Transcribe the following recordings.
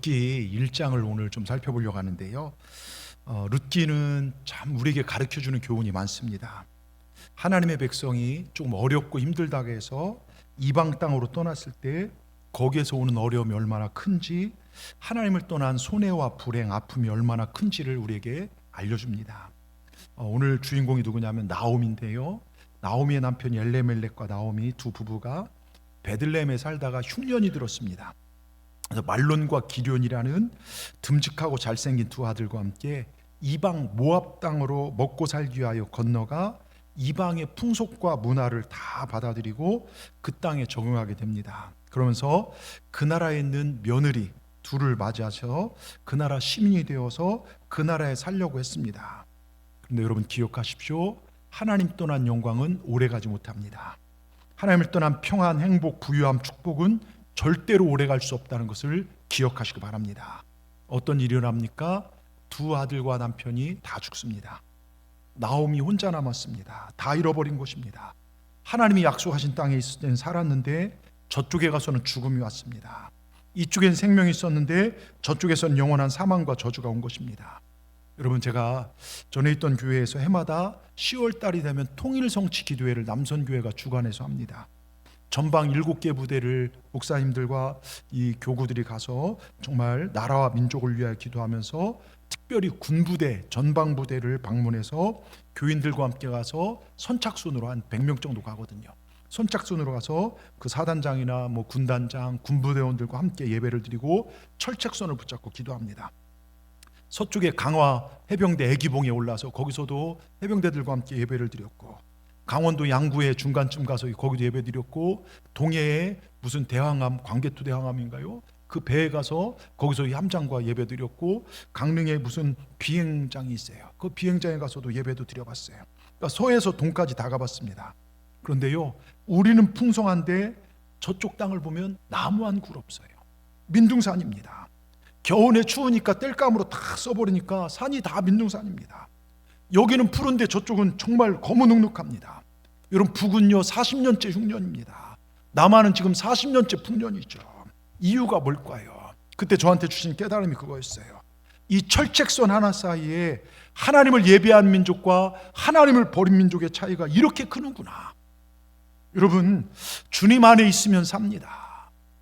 룻기 1장을 오늘 좀 살펴보려고 하는데요. 룻기는 참 우리에게 가르쳐주는 교훈이 많습니다. 하나님의 백성이 조금 어렵고 힘들다고 해서 이방 땅으로 떠났을 때 거기에서 오는 어려움이 얼마나 큰지, 하나님을 떠난 손해와 불행, 아픔이 얼마나 큰지를 우리에게 알려줍니다. 오늘 주인공이 누구냐면 나옴인데요. 나오미의 남편 엘레멜렉과 나오미 두 부부가 베들레헴에 살다가 흉년이 들었습니다. 그래서 말론과 기럐이라는 듬직하고 잘생긴 두 아들과 함께 이방 모압 땅으로 먹고 살기 위하여 건너가 이방의 풍속과 문화를 다 받아들이고 그 땅에 적응하게 됩니다. 그러면서 그 나라에 있는 며느리 둘을 맞이하셔 그 나라 시민이 되어서 그 나라에 살려고 했습니다. 그런데 여러분 기억하십시오. 하나님 떠난 영광은 오래가지 못합니다. 하나님을 떠난 평안, 행복, 부유함, 축복은 절대로 오래갈 수 없다는 것을 기억하시기 바랍니다. 어떤 일이 일어납니까? 두 아들과 남편이 다 죽습니다. 나옴이 혼자 남았습니다. 다 잃어버린 것입니다. 하나님이 약속하신 땅에 있을 때는 살았는데 저쪽에 가서는 죽음이 왔습니다. 이쪽엔 생명이 있었는데 저쪽에서는 영원한 사망과 저주가 온 것입니다. 여러분, 제가 전에 있던 교회에서 해마다 10월 달이 되면 통일성취 기도회를 남선교회가 주관해서 합니다. 전방 7개 부대를 목사님들과 이 교구들이 가서 정말 나라와 민족을 위하여 기도하면서 특별히 군부대, 전방부대를 방문해서 교인들과 함께 가서 선착순으로 한 100명 정도 가거든요. 선착순으로 가서 그 사단장이나 군단장, 군부대원들과 함께 예배를 드리고 철책선을 붙잡고 기도합니다. 서쪽에 강화 해병대 애기봉에 올라서 거기서도 해병대들과 함께 예배를 드렸고, 강원도 양구에 중간쯤 가서 거기도 예배 드렸고, 동해에 무슨 대항함, 광개토 대항함인가요? 그 배에 가서 거기서 함장과 예배 드렸고, 강릉에 무슨 비행장이 있어요. 그 비행장에 가서도 예배도 드려봤어요. 그러니까 서에서 동까지 다 가봤습니다. 그런데요, 우리는 풍성한데 저쪽 땅을 보면 나무 한 굴 없어요. 민둥산입니다. 겨울에 추우니까 땔감으로 다 써버리니까 산이 다 민둥산입니다. 여기는 푸른데 저쪽은 정말 거무눅눅합니다. 여러분, 북은요 40년째 흉년입니다. 남한은 지금 40년째 풍년이죠. 이유가 뭘까요? 그때 저한테 주신 깨달음이 그거였어요. 이 철책선 하나 사이에 하나님을 예배한 민족과 하나님을 버린 민족의 차이가 이렇게 크는구나. 여러분, 주님 안에 있으면 삽니다.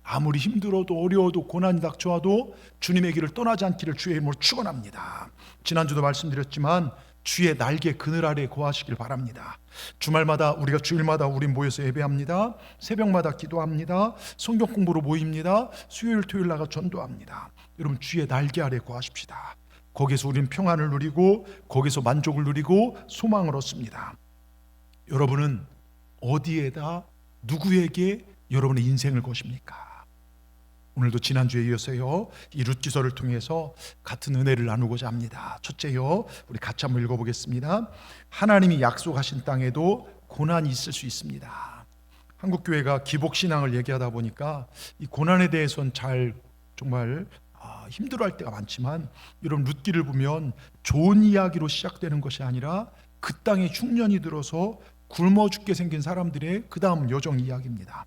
아무리 힘들어도 어려워도 고난이 닥쳐와도 주님의 길을 떠나지 않기를 주의 이름으로 축원합니다. 지난주도 말씀드렸지만 주의 날개 그늘 아래 거하시길 바랍니다. 주말마다 우리가 주일마다 우리 모여서 예배합니다. 새벽마다 기도합니다. 성경 공부로 모입니다. 수요일 토요일 나가 전도합니다. 여러분, 주의 날개 아래 거하십시다. 거기서 우리는 평안을 누리고 거기서 만족을 누리고 소망을 얻습니다. 여러분은 어디에다 누구에게 여러분의 인생을 거십니까? 오늘도 지난주에 이어서요, 이 룻기서를 통해서 같은 은혜를 나누고자 합니다. 첫째요, 우리 같이 한번 읽어보겠습니다. 하나님이 약속하신 땅에도 고난이 있을 수 있습니다. 한국교회가 기복신앙을 얘기하다 보니까 이 고난에 대해서는 정말 힘들어할 때가 많지만, 여러분 룻기를 보면 좋은 이야기로 시작되는 것이 아니라 그 땅에 흉년이 들어서 굶어 죽게 생긴 사람들의 그 다음 여정 이야기입니다.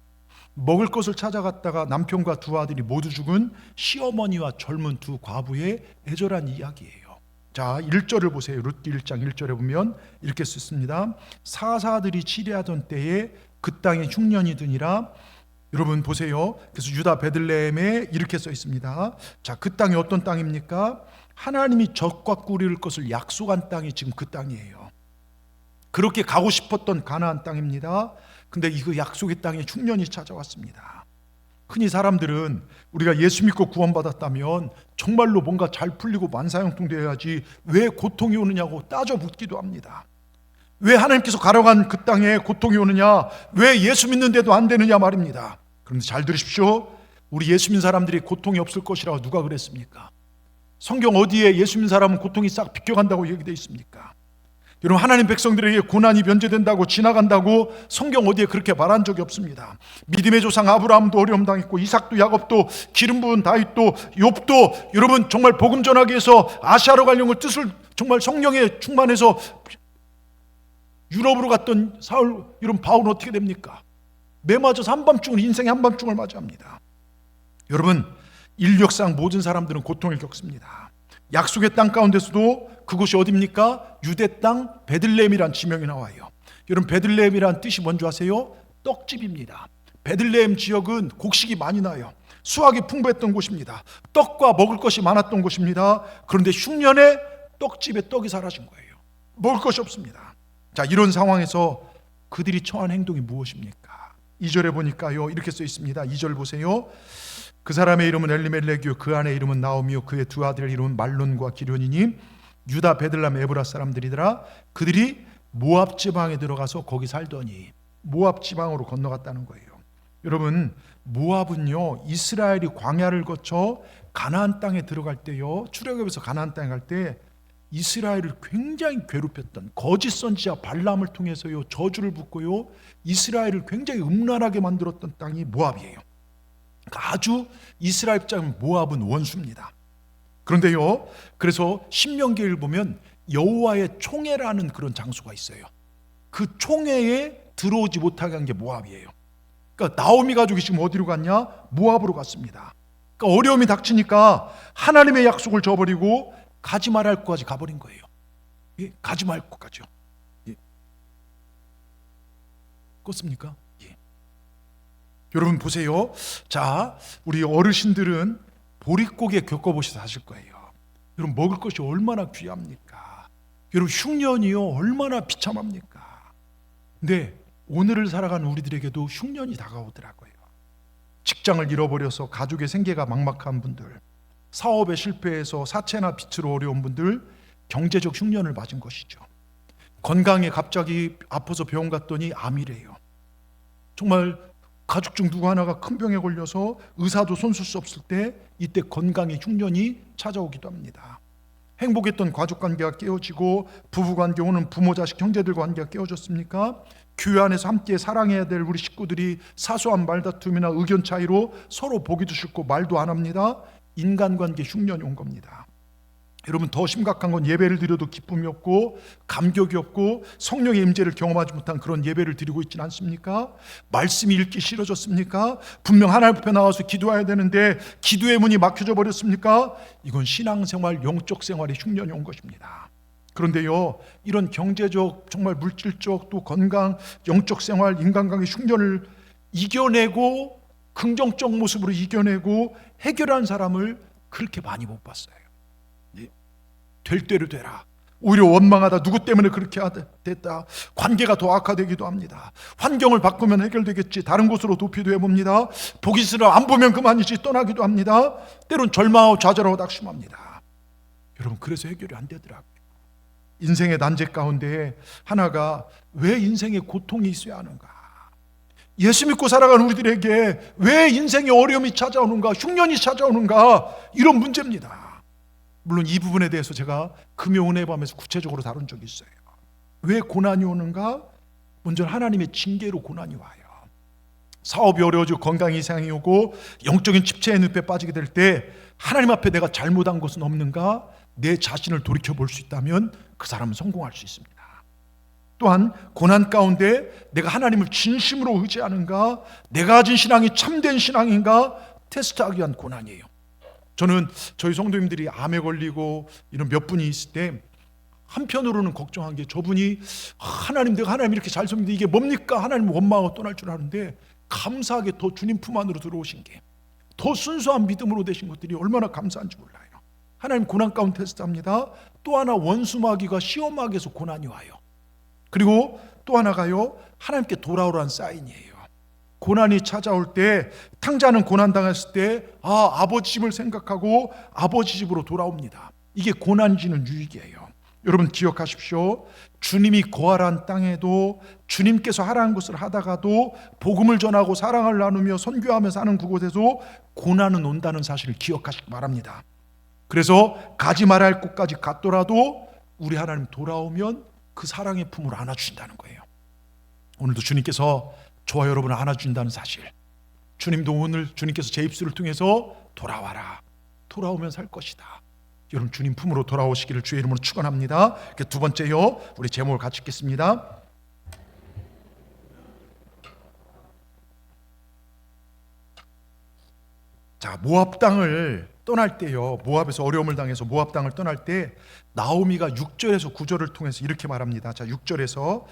먹을 것을 찾아갔다가 남편과 두 아들이 모두 죽은 시어머니와 젊은 두 과부의 애절한 이야기예요. 자, 1절을 보세요. 룻기 1장 1절에 보면 이렇게 썼습니다. 사사들이 치리하던 때에 그 땅에 흉년이 드니라. 여러분 보세요. 그래서 유다 베들레헴에 이렇게 써 있습니다. 자, 그 땅이 어떤 땅입니까? 하나님이 젖과 꿀이 흐를 것을 약속한 땅이 지금 그 땅이에요. 그렇게 가고 싶었던 가나안 땅입니다. 근데 이 그 약속의 땅에 흉년이 찾아왔습니다. 흔히 사람들은 우리가 예수 믿고 구원받았다면 정말로 뭔가 잘 풀리고 만사형통 되어야지 왜 고통이 오느냐고 따져 묻기도 합니다. 왜 하나님께서 가려간 그 땅에 고통이 오느냐, 왜 예수 믿는데도 안 되느냐 말입니다. 그런데 잘 들으십시오. 우리 예수 믿는 사람들이 고통이 없을 것이라고 누가 그랬습니까? 성경 어디에 예수 믿는 사람은 고통이 싹 비껴간다고 얘기되어 있습니까? 여러분, 하나님 백성들에게 고난이 면제된다고 지나간다고 성경 어디에 그렇게 말한 적이 없습니다. 믿음의 조상 아브라함도 어려움 당했고, 이삭도 야곱도 기름 부은 다윗도 욥도, 여러분 정말 복음 전하기 위해서 아시아로 가려는 뜻을 정말 성령에 충만해서 유럽으로 갔던 사울, 여러분 바울은 어떻게 됩니까? 매 맞아서 한밤중을, 인생의 한밤중을 맞이합니다. 여러분, 인력상 모든 사람들은 고통을 겪습니다. 약속의 땅 가운데서도 그곳이 어디입니까? 유대 땅 베들레헴이란 지명이 나와요. 여러분, 베들레헴이란 뜻이 뭔지 아세요? 떡집입니다. 베들레헴 지역은 곡식이 많이 나요. 수확이 풍부했던 곳입니다. 떡과 먹을 것이 많았던 곳입니다. 그런데 흉년에 떡집에 떡이 사라진 거예요. 먹을 것이 없습니다. 자, 이런 상황에서 그들이 처한 행동이 무엇입니까? 2절에 보니까요, 이렇게 써 있습니다. 2절 보세요. 그 사람의 이름은 엘리멜렉이요 그 아내의 이름은 나오미요 그의 두 아들의 이름은 말론과 기련이니 유다 베들람 에브라 사람들이더라. 그들이 모압 지방에 들어가서 거기 살더니, 모압 지방으로 건너갔다는 거예요. 여러분, 모압은요, 이스라엘이 광야를 거쳐 가나안 땅에 들어갈 때요, 출애굽에서 가나안 땅에 갈 때 이스라엘을 굉장히 괴롭혔던 거짓 선지자 발람을 통해서요, 저주를 붓고요, 이스라엘을 굉장히 음란하게 만들었던 땅이 모압이에요. 아주 이스라엘 입장은 모압은 원수입니다. 그런데요, 그래서 신명기를 보면 여호와의 총회라는 그런 장소가 있어요. 그 총회에 들어오지 못하게 한 게 모압이에요. 그러니까 나오미 가족이 지금 어디로 갔냐? 모압으로 갔습니다. 그러니까 어려움이 닥치니까 하나님의 약속을 저버리고 가지 말할 곳까지 가버린 거예요. 예, 가지 말 곳까지요. 예. 껐습니까? 예. 여러분 보세요. 자, 우리 어르신들은 보릿고개 겪어보셔서 아실 거예요. 여러분, 먹을 것이 얼마나 귀합니까? 여러분, 흉년이요 얼마나 비참합니까? 근데 오늘을 살아가는 우리들에게도 흉년이 다가오더라고요. 직장을 잃어버려서 가족의 생계가 막막한 분들, 사업에 실패해서 사채나 빚으로 어려운 분들, 경제적 흉년을 맞은 것이죠. 건강에 갑자기 아파서 병원 갔더니 암이래요. 정말 가족 중 누구 하나가 큰 병에 걸려서 의사도 손쓸 수 없을 때, 이때 건강의 흉년이 찾아오기도 합니다. 행복했던 가족관계가 깨어지고 부부관계, 오는 부모, 자식, 형제들 관계가 깨어졌습니까? 교회 안에서 함께 사랑해야 될 우리 식구들이 사소한 말다툼이나 의견 차이로 서로 보기도 싫고 말도 안 합니다. 인간관계 흉년이 온 겁니다. 여러분, 더 심각한 건 예배를 드려도 기쁨이 없고 감격이 없고 성령의 임재를 경험하지 못한 그런 예배를 드리고 있지는 않습니까? 말씀이 읽기 싫어졌습니까? 분명 하나님 앞에 나와서 기도해야 되는데 기도의 문이 막혀져 버렸습니까? 이건 신앙생활, 영적 생활의 흉년이 온 것입니다. 그런데요, 이런 경제적, 정말 물질적, 또 건강, 영적 생활, 인간관계 흉년을 이겨내고 긍정적 모습으로 이겨내고 해결한 사람을 그렇게 많이 못 봤어요. 될 대로 되라. 오히려 원망하다. 누구 때문에 그렇게 됐다. 관계가 더 악화되기도 합니다. 환경을 바꾸면 해결되겠지. 다른 곳으로 도피도 해봅니다. 보기 싫어 안 보면 그만이지 떠나기도 합니다. 때론 절망하고 좌절하고 낙심합니다. 여러분, 그래서 해결이 안 되더라고요. 인생의 난제 가운데 하나가 왜 인생에 고통이 있어야 하는가? 예수 믿고 살아가는 우리들에게 왜 인생의 어려움이 찾아오는가? 흉년이 찾아오는가? 이런 문제입니다. 물론 이 부분에 대해서 제가 금요 은혜의 밤에서 구체적으로 다룬 적이 있어요. 왜 고난이 오는가? 먼저 하나님의 징계로 고난이 와요. 사업이 어려워지고 건강이 이상이 오고 영적인 집체의 늪에 빠지게 될 때 하나님 앞에 내가 잘못한 것은 없는가? 내 자신을 돌이켜볼 수 있다면 그 사람은 성공할 수 있습니다. 또한 고난 가운데 내가 하나님을 진심으로 의지하는가? 내가 가진 신앙이 참된 신앙인가? 테스트하기 위한 고난이에요. 저는 저희 성도님들이 암에 걸리고 이런 몇 분이 있을 때 한편으로는 걱정한 게, 저분이 하나님, 내가 하나님 이렇게 잘 섬기는데 이게 뭡니까? 하나님 원망하고 떠날 줄 아는데 감사하게 더 주님 품 안으로 들어오신 게, 더 순수한 믿음으로 되신 것들이 얼마나 감사한지 몰라요. 하나님 고난 가운데 테스트합니다. 또 하나 원수마귀가 시험하게서 고난이 와요. 그리고 또 하나가요, 하나님께 돌아오라는 사인이에요. 고난이 찾아올 때, 탕자는 고난 당했을 때 아버지 집을 생각하고 아버지 집으로 돌아옵니다. 이게 고난 지는 유익이에요. 여러분 기억하십시오. 주님이 거하란 땅에도, 주님께서 하라는 것을 하다가도 복음을 전하고 사랑을 나누며 선교하며 사는 그곳에서 고난은 온다는 사실을 기억하시기 바랍니다. 그래서 가지 말아야 할 곳까지 갔더라도 우리 하나님 돌아오면 그 사랑의 품으로 안아주신다는 거예요. 오늘도 주님께서 저와 여러분을 안아준다는 사실, 주님도 오늘 주님께서 제 입술을 통해서 돌아와라, 돌아오면 살 것이다. 여러분 주님 품으로 돌아오시기를 주의 이름으로 축원합니다. 두 번째요, 우리 제목을 같이 읽겠습니다. 자, 자, 모압 땅을 떠날 때요, 모압에서 어려움을 당해서 모압 땅을 떠날 때 나오미가 6절에서 9절을 통해서 이렇게 말합니다. 자, 6절에서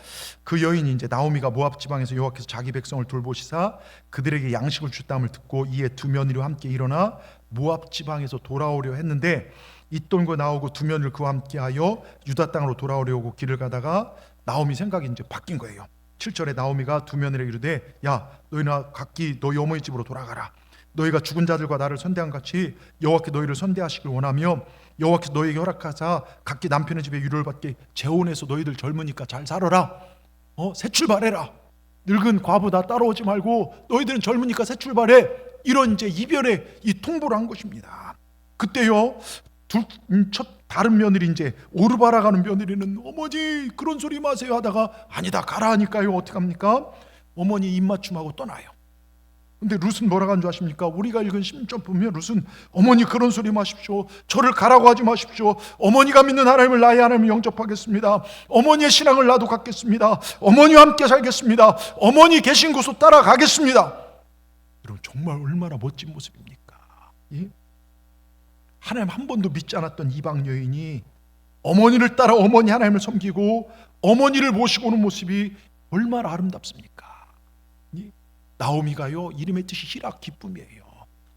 그 여인이 이제 나오미가 모압 지방에서 여호와께서 자기 백성을 돌보시사 그들에게 양식을 주었다함을 듣고 이에 두 며느리와 함께 일어나 모압 지방에서 돌아오려 했는데 잇돈과 나오고 두 며느리를 그와 함께하여 유다 땅으로 돌아오려고 길을 가다가 나오미 생각이 이제 바뀐 거예요. 7절에 나오미가 두 며느리에게 이르되 야, 너희나 각기 너희 어머니 집으로 돌아가라. 너희가 죽은 자들과 나를 선대한 같이 여호와께 너희를 선대하시길 원하며 여호와께서 너희에게 허락하사 각기 남편의 집에 유료를 받게 재혼해서 너희들 젊으니까 잘 살아라. 새 출발해라. 늙은 과부 다 따라오지 말고 너희들은 젊으니까 새 출발해. 이런 이제 이별의 이 통보를 한 것입니다. 그때요, 다른 며느리 이제 오르바라 가는 며느리는 어머니 그런 소리 마세요 하다가 아니다 가라 하니까요, 어떡합니까? 어머니 입맞춤하고 떠나요. 근데 룻은 뭐라고 한 줄 아십니까? 우리가 읽은 10절 보면 룻은 어머니 그런 소리 마십시오. 저를 가라고 하지 마십시오. 어머니가 믿는 하나님을 나의 하나님을 영접하겠습니다. 어머니의 신앙을 나도 갖겠습니다. 어머니와 함께 살겠습니다. 어머니 계신 곳으로 따라가겠습니다. 여러분 정말 얼마나 멋진 모습입니까? 예? 하나님 한 번도 믿지 않았던 이방 여인이 어머니를 따라 어머니 하나님을 섬기고 어머니를 모시고 오는 모습이 얼마나 아름답습니까? 예? 나오미가요, 이름의 뜻이 희락, 기쁨이에요.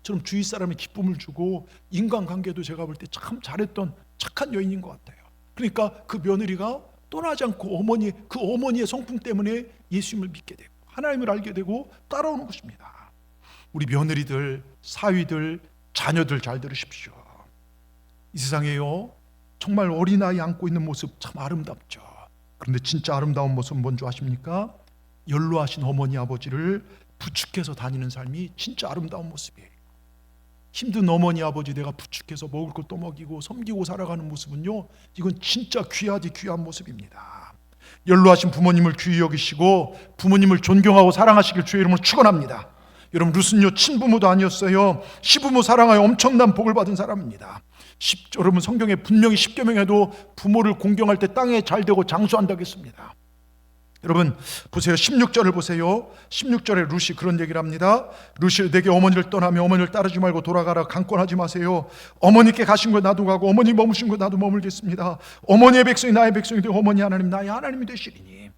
저는 주위 사람에 기쁨을 주고 인간관계도 제가 볼 때 참 잘했던 착한 여인인 것 같아요. 그러니까 그 며느리가 떠나지 않고 그 어머니의 성품 때문에 예수님을 믿게 되고 하나님을 알게 되고 따라오는 것입니다. 우리 며느리들, 사위들, 자녀들 잘 들으십시오. 이 세상에요, 정말 어린아이 안고 있는 모습 참 아름답죠. 그런데 진짜 아름다운 모습은 뭔지 아십니까? 연로하신 어머니 아버지를 부축해서 다니는 삶이 진짜 아름다운 모습이에요. 힘든 어머니 아버지 내가 부축해서 먹을 것도 먹이고 섬기고 살아가는 모습은요, 이건 진짜 귀하디 귀한 모습입니다. 연로하신 부모님을 귀히 여기시고 부모님을 존경하고 사랑하시길 주의 이름으로 축원합니다. 여러분 룻은요, 친부모도 아니었어요. 시부모 사랑하여 엄청난 복을 받은 사람입니다. 여러분 성경에 분명히 십계명에도 부모를 공경할 때 땅에 잘 되고 장수한다고 했습니다. 여러분 보세요, 16절을 보세요. 16절에 룻이 그런 얘기를 합니다. 룻이 내게 어머니를 떠나며 어머니를 따르지 말고 돌아가라. 강권하지 마세요. 어머니께 가신 거 나도 가고 어머니 머무신 거 나도 머물겠습니다. 어머니의 백성이 나의 백성이 되고 어머니 하나님 나의 하나님이 되시리니.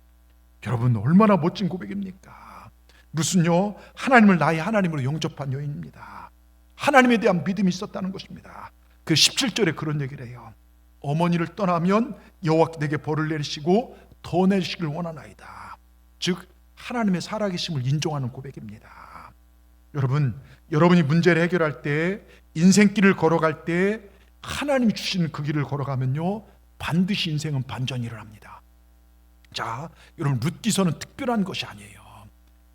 여러분 얼마나 멋진 고백입니까? 룻은요, 하나님을 나의 하나님으로 영접한 여인입니다. 하나님에 대한 믿음이 있었다는 것입니다. 그 17절에 그런 얘기를 해요. 어머니를 떠나면 여호와께 내게 벌을 내리시고 더 내리시길 원하나이다. 즉 하나님의 살아계심을 인정하는 고백입니다. 여러분이 문제를 해결할 때, 인생길을 걸어갈 때 하나님이 주시는 그 길을 걸어가면요, 반드시 인생은 반전이 일어납니다. 자, 여러분 룻기서는 특별한 것이 아니에요.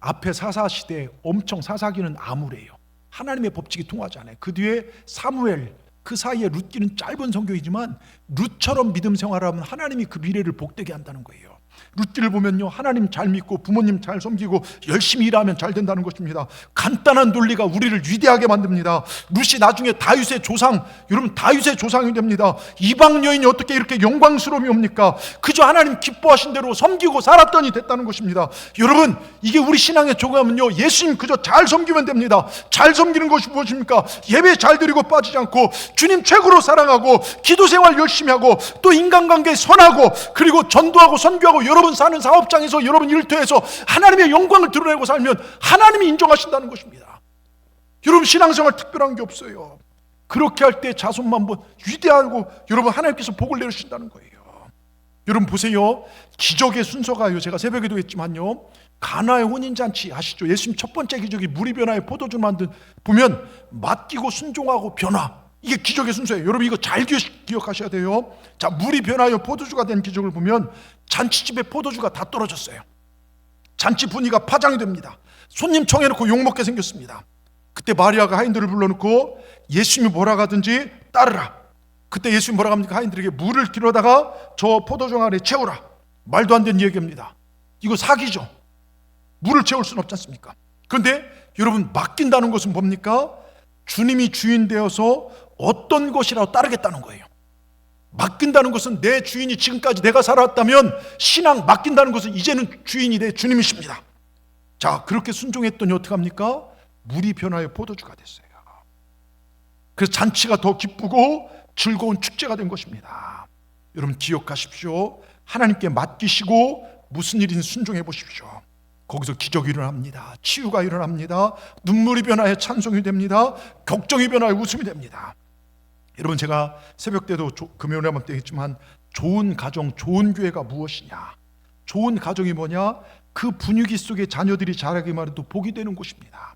앞에 사사시대 엄청 사사기는 아무래요. 하나님의 법칙이 통하지 않아요. 그 뒤에 사무엘, 그 사이에 룻기는 짧은 성경이지만 룻처럼 믿음 생활하면 하나님이 그 미래를 복되게 한다는 거예요. 룻기를 보면요, 하나님 잘 믿고 부모님 잘 섬기고 열심히 일하면 잘 된다는 것입니다. 간단한 논리가 우리를 위대하게 만듭니다. 룻이 나중에 다윗의 조상, 여러분 다윗의 조상이 됩니다. 이방 여인이 어떻게 이렇게 영광스러움이 옵니까? 그저 하나님 기뻐하신 대로 섬기고 살았더니 됐다는 것입니다. 여러분 이게 우리 신앙의 조감은요, 예수님 그저 잘 섬기면 됩니다. 잘 섬기는 것이 무엇입니까? 예배 잘 드리고 빠지지 않고 주님 최고로 사랑하고 기도 생활 열심히 하고 또 인간관계 선하고 그리고 전도하고 선교하고 여러분 사는 사업장에서 여러분 일터에서 하나님의 영광을 드러내고 살면 하나님이 인정하신다는 것입니다. 여러분 신앙생활 특별한 게 없어요. 그렇게 할 때 자손만 위대하고 여러분 하나님께서 복을 내리신다는 거예요. 여러분 보세요, 기적의 순서가요, 제가 새벽에도 했지만요, 가나의 혼인잔치 아시죠? 예수님 첫 번째 기적이 물이 변화에 포도주 만든, 보면 맡기고 순종하고 변화, 이게 기적의 순서예요. 여러분 이거 잘 기억하셔야 돼요. 자, 물이 변하여 포도주가 된 기적을 보면 잔치집에 포도주가 다 떨어졌어요. 잔치 분위기가 파장이 됩니다. 손님 청해놓고 욕먹게 생겼습니다. 그때 마리아가 하인들을 불러놓고 예수님이 뭐라 하든지 따르라. 그때 예수님이 뭐라 합니까? 하인들에게 물을 길어다가 저 포도주 안에 채우라. 말도 안 되는 얘기입니다. 이거 사기죠. 물을 채울 수는 없지 않습니까? 그런데 여러분 맡긴다는 것은 뭡니까? 주님이 주인 되어서 어떤 것이라도 따르겠다는 거예요. 맡긴다는 것은 내 주인이 지금까지 내가 살아왔다면, 신앙 맡긴다는 것은 이제는 주인이 내 주님이십니다. 자, 그렇게 순종했더니 어떡합니까? 물이 변하여 포도주가 됐어요. 그래서 잔치가 더 기쁘고 즐거운 축제가 된 것입니다. 여러분 기억하십시오. 하나님께 맡기시고 무슨 일인 순종해 보십시오. 거기서 기적이 일어납니다. 치유가 일어납니다. 눈물이 변화해 찬송이 됩니다. 걱정이 변화해 웃음이 됩니다. 여러분 제가 새벽 때도 금요일에 한번 얘기했지만 좋은 가정, 좋은 교회가 무엇이냐? 좋은 가정이 뭐냐? 그 분위기 속에 자녀들이 자라기만 해도 복이 되는 곳입니다.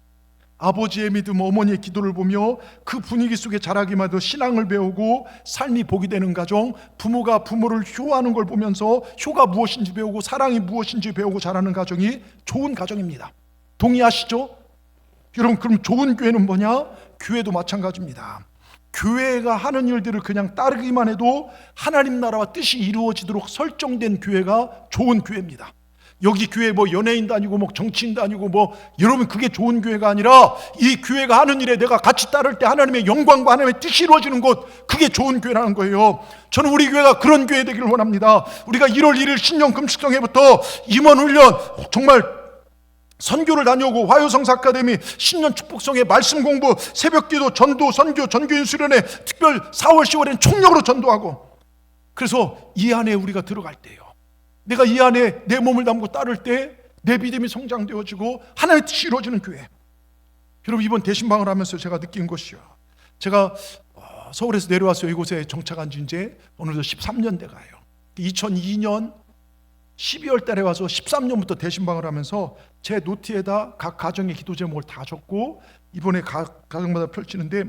아버지의 믿음, 어머니의 기도를 보며 그 분위기 속에 자라기만 해도 신앙을 배우고 삶이 복이 되는 가정, 부모가 부모를 효하는 걸 보면서 효가 무엇인지 배우고 사랑이 무엇인지 배우고 자라는 가정이 좋은 가정입니다. 동의하시죠? 여러분 그럼 좋은 교회는 뭐냐? 교회도 마찬가지입니다. 교회가 하는 일들을 그냥 따르기만 해도 하나님 나라와 뜻이 이루어지도록 설정된 교회가 좋은 교회입니다. 여기 교회 뭐 연예인도 아니고 뭐 정치인도 아니고 뭐 여러분 그게 좋은 교회가 아니라 이 교회가 하는 일에 내가 같이 따를 때 하나님의 영광과 하나님의 뜻이 이루어지는 곳, 그게 좋은 교회라는 거예요. 저는 우리 교회가 그런 교회 되기를 원합니다. 우리가 1월 1일 신령 금식성회부터 임원 훈련, 정말 선교를 다녀오고 화요성사 아카데미, 신년 축복성회, 말씀 공부, 새벽기도, 전도, 선교, 전교인 수련회, 특별 4월 10월엔 총력으로 전도하고, 그래서 이 안에 우리가 들어갈 때요, 내가 이 안에 내 몸을 담고 따를 때 내 믿음이 성장되어지고 하나님의 뜻이 이루어지는 교회. 여러분 이번 대신방을 하면서 제가 느낀 것이요, 제가 서울에서 내려왔어요. 이곳에 정착한 지 이제 어느덧 13년 돼가요. 2002년 12월 달에 와서 13년부터 대신방을 하면서 제 노트에다 각 가정의 기도 제목을 다 적고 이번에 각 가정마다 펼치는데,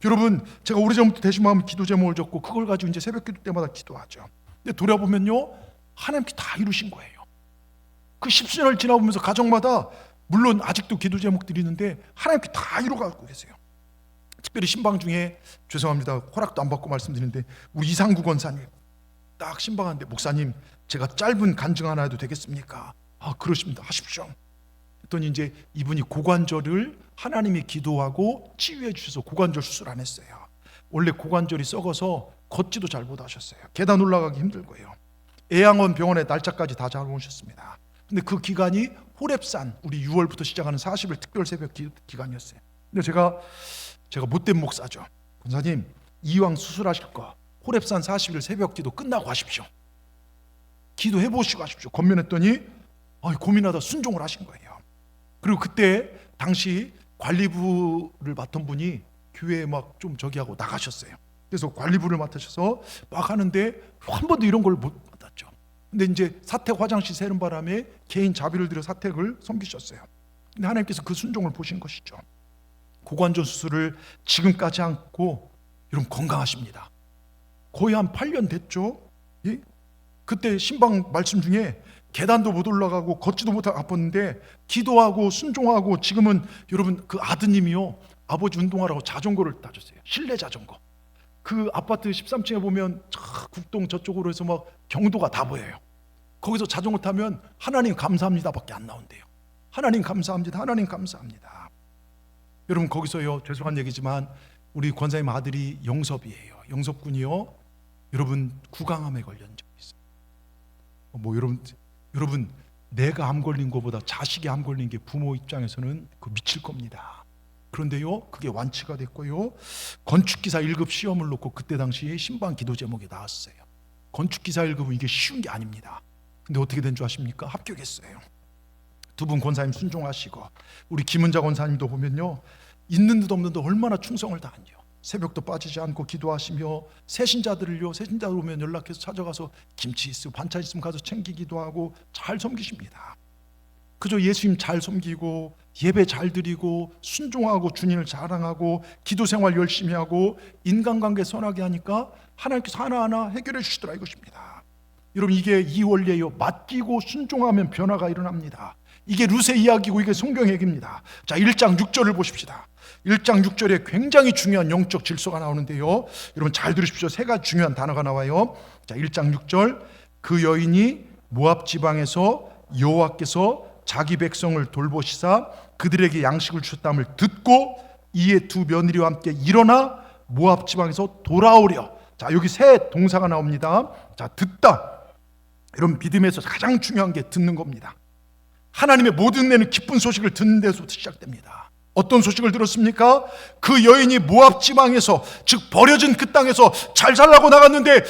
여러분 제가 오래전부터 대신방하면 기도 제목을 적고 그걸 가지고 이제 새벽 기도 때마다 기도하죠. 근데 돌아보면요, 하나님께 다 이루신 거예요. 그 10수년을 지나보면서 가정마다 물론 아직도 기도 제목들이 있는데 하나님께 다 이루어가고 계세요. 특별히 신방 중에 죄송합니다, 허락도 안 받고 말씀드리는데 우리 이상구 권사님 딱 신방하는데, 목사님 제가 짧은 간증 하나 해도 되겠습니까? 아 그러십니다, 하십시오. 했더니 이제 이분이 고관절을 하나님이 기도하고 치유해 주셔서 고관절 수술 안 했어요. 원래 고관절이 썩어서 걷지도 잘 못하셨어요. 계단 올라가기 힘들고요. 애양원 병원에 날짜까지 다 잡아오셨습니다. 근데 그 기간이 호렙산, 우리 6월부터 시작하는 40일 특별 새벽 기간이었어요. 근데 제가 못된 목사죠. 권사님 이왕 수술하실 거 호렙산 40일 새벽 기도 끝나고 하십시오. 기도해 보시고 하십시오. 권면했더니 고민하다 순종을 하신 거예요. 그리고 그때 당시 관리부를 맡은 분이 교회에 막 좀 저기하고 나가셨어요. 그래서 관리부를 맡으셔서 막 하는데 한 번도 이런 걸 못 받았죠. 근데 이제 사택 화장실 새는 바람에 개인 자비를 들여 사택을 섬기셨어요. 근데 하나님께서 그 순종을 보신 것이죠. 고관절 수술을 지금까지 않고 여러분 건강하십니다. 거의 한 8년 됐죠. 예? 그때 신방 말씀 중에 계단도 못 올라가고 걷지도 못하고 아팠는데 기도하고 순종하고, 지금은 여러분 그 아드님이요, 아버지 운동하라고 자전거를 따줬어요. 실내 자전거. 그 아파트 13층에 보면 국동 저쪽으로 해서 막 경도가 다 보여요. 거기서 자전거 타면 하나님 감사합니다 밖에 안 나온대요. 하나님 감사합니다, 하나님 감사합니다. 여러분 거기서요, 죄송한 얘기지만 우리 권사님 아들이 영섭이에요. 영섭군이요, 여러분 구강암에 걸린 적이 있어요. 뭐 여러분 내가 암 걸린 것보다 자식이 암 걸린 게 부모 입장에서는 그 미칠 겁니다. 그런데요, 그게 완치가 됐고요, 건축기사 1급 시험을 놓고 그때 당시에 신방 기도 제목이 나왔어요. 건축기사 1급은 이게 쉬운 게 아닙니다. 근데 어떻게 된 줄 아십니까? 합격했어요. 두 분 권사님 순종하시고, 우리 김은자 권사님도 보면요, 있는 듯 없는 듯 얼마나 충성을 다하죠. 새벽도 빠지지 않고 기도하시며, 새신자들 오면 연락해서 찾아가서 김치 있으면 반찬 있으면 가서 챙기기도 하고 잘 섬기십니다. 그저 예수님 잘 섬기고 예배 잘 드리고 순종하고 주님을 자랑하고 기도 생활 열심히 하고 인간관계 선하게 하니까 하나님께서 하나하나 해결해 주시더라 이것입니다. 여러분 이게 이 원리예요. 맡기고 순종하면 변화가 일어납니다. 이게 루세 이야기고 이게 성경 얘기입니다. 자, 1장 6절을 보십시다. 1장 6절에 굉장히 중요한 영적 질서가 나오는데요, 여러분 잘 들으십시오. 세 가지 중요한 단어가 나와요. 자, 1장 6절, 그 여인이 모압 지방에서 여호와께서 자기 백성을 돌보시사 그들에게 양식을 주셨다함을 듣고 이에 두 며느리와 함께 일어나 모압 지방에서 돌아오려. 자, 여기 세 동사가 나옵니다. 자, 듣다. 여러분 믿음에서 가장 중요한 게 듣는 겁니다. 하나님의 모든 내는 기쁜 소식을 듣는 데서부터 시작됩니다. 어떤 소식을 들었습니까? 그 여인이 모압 지방에서, 즉 버려진 그 땅에서 잘 살라고 나갔는데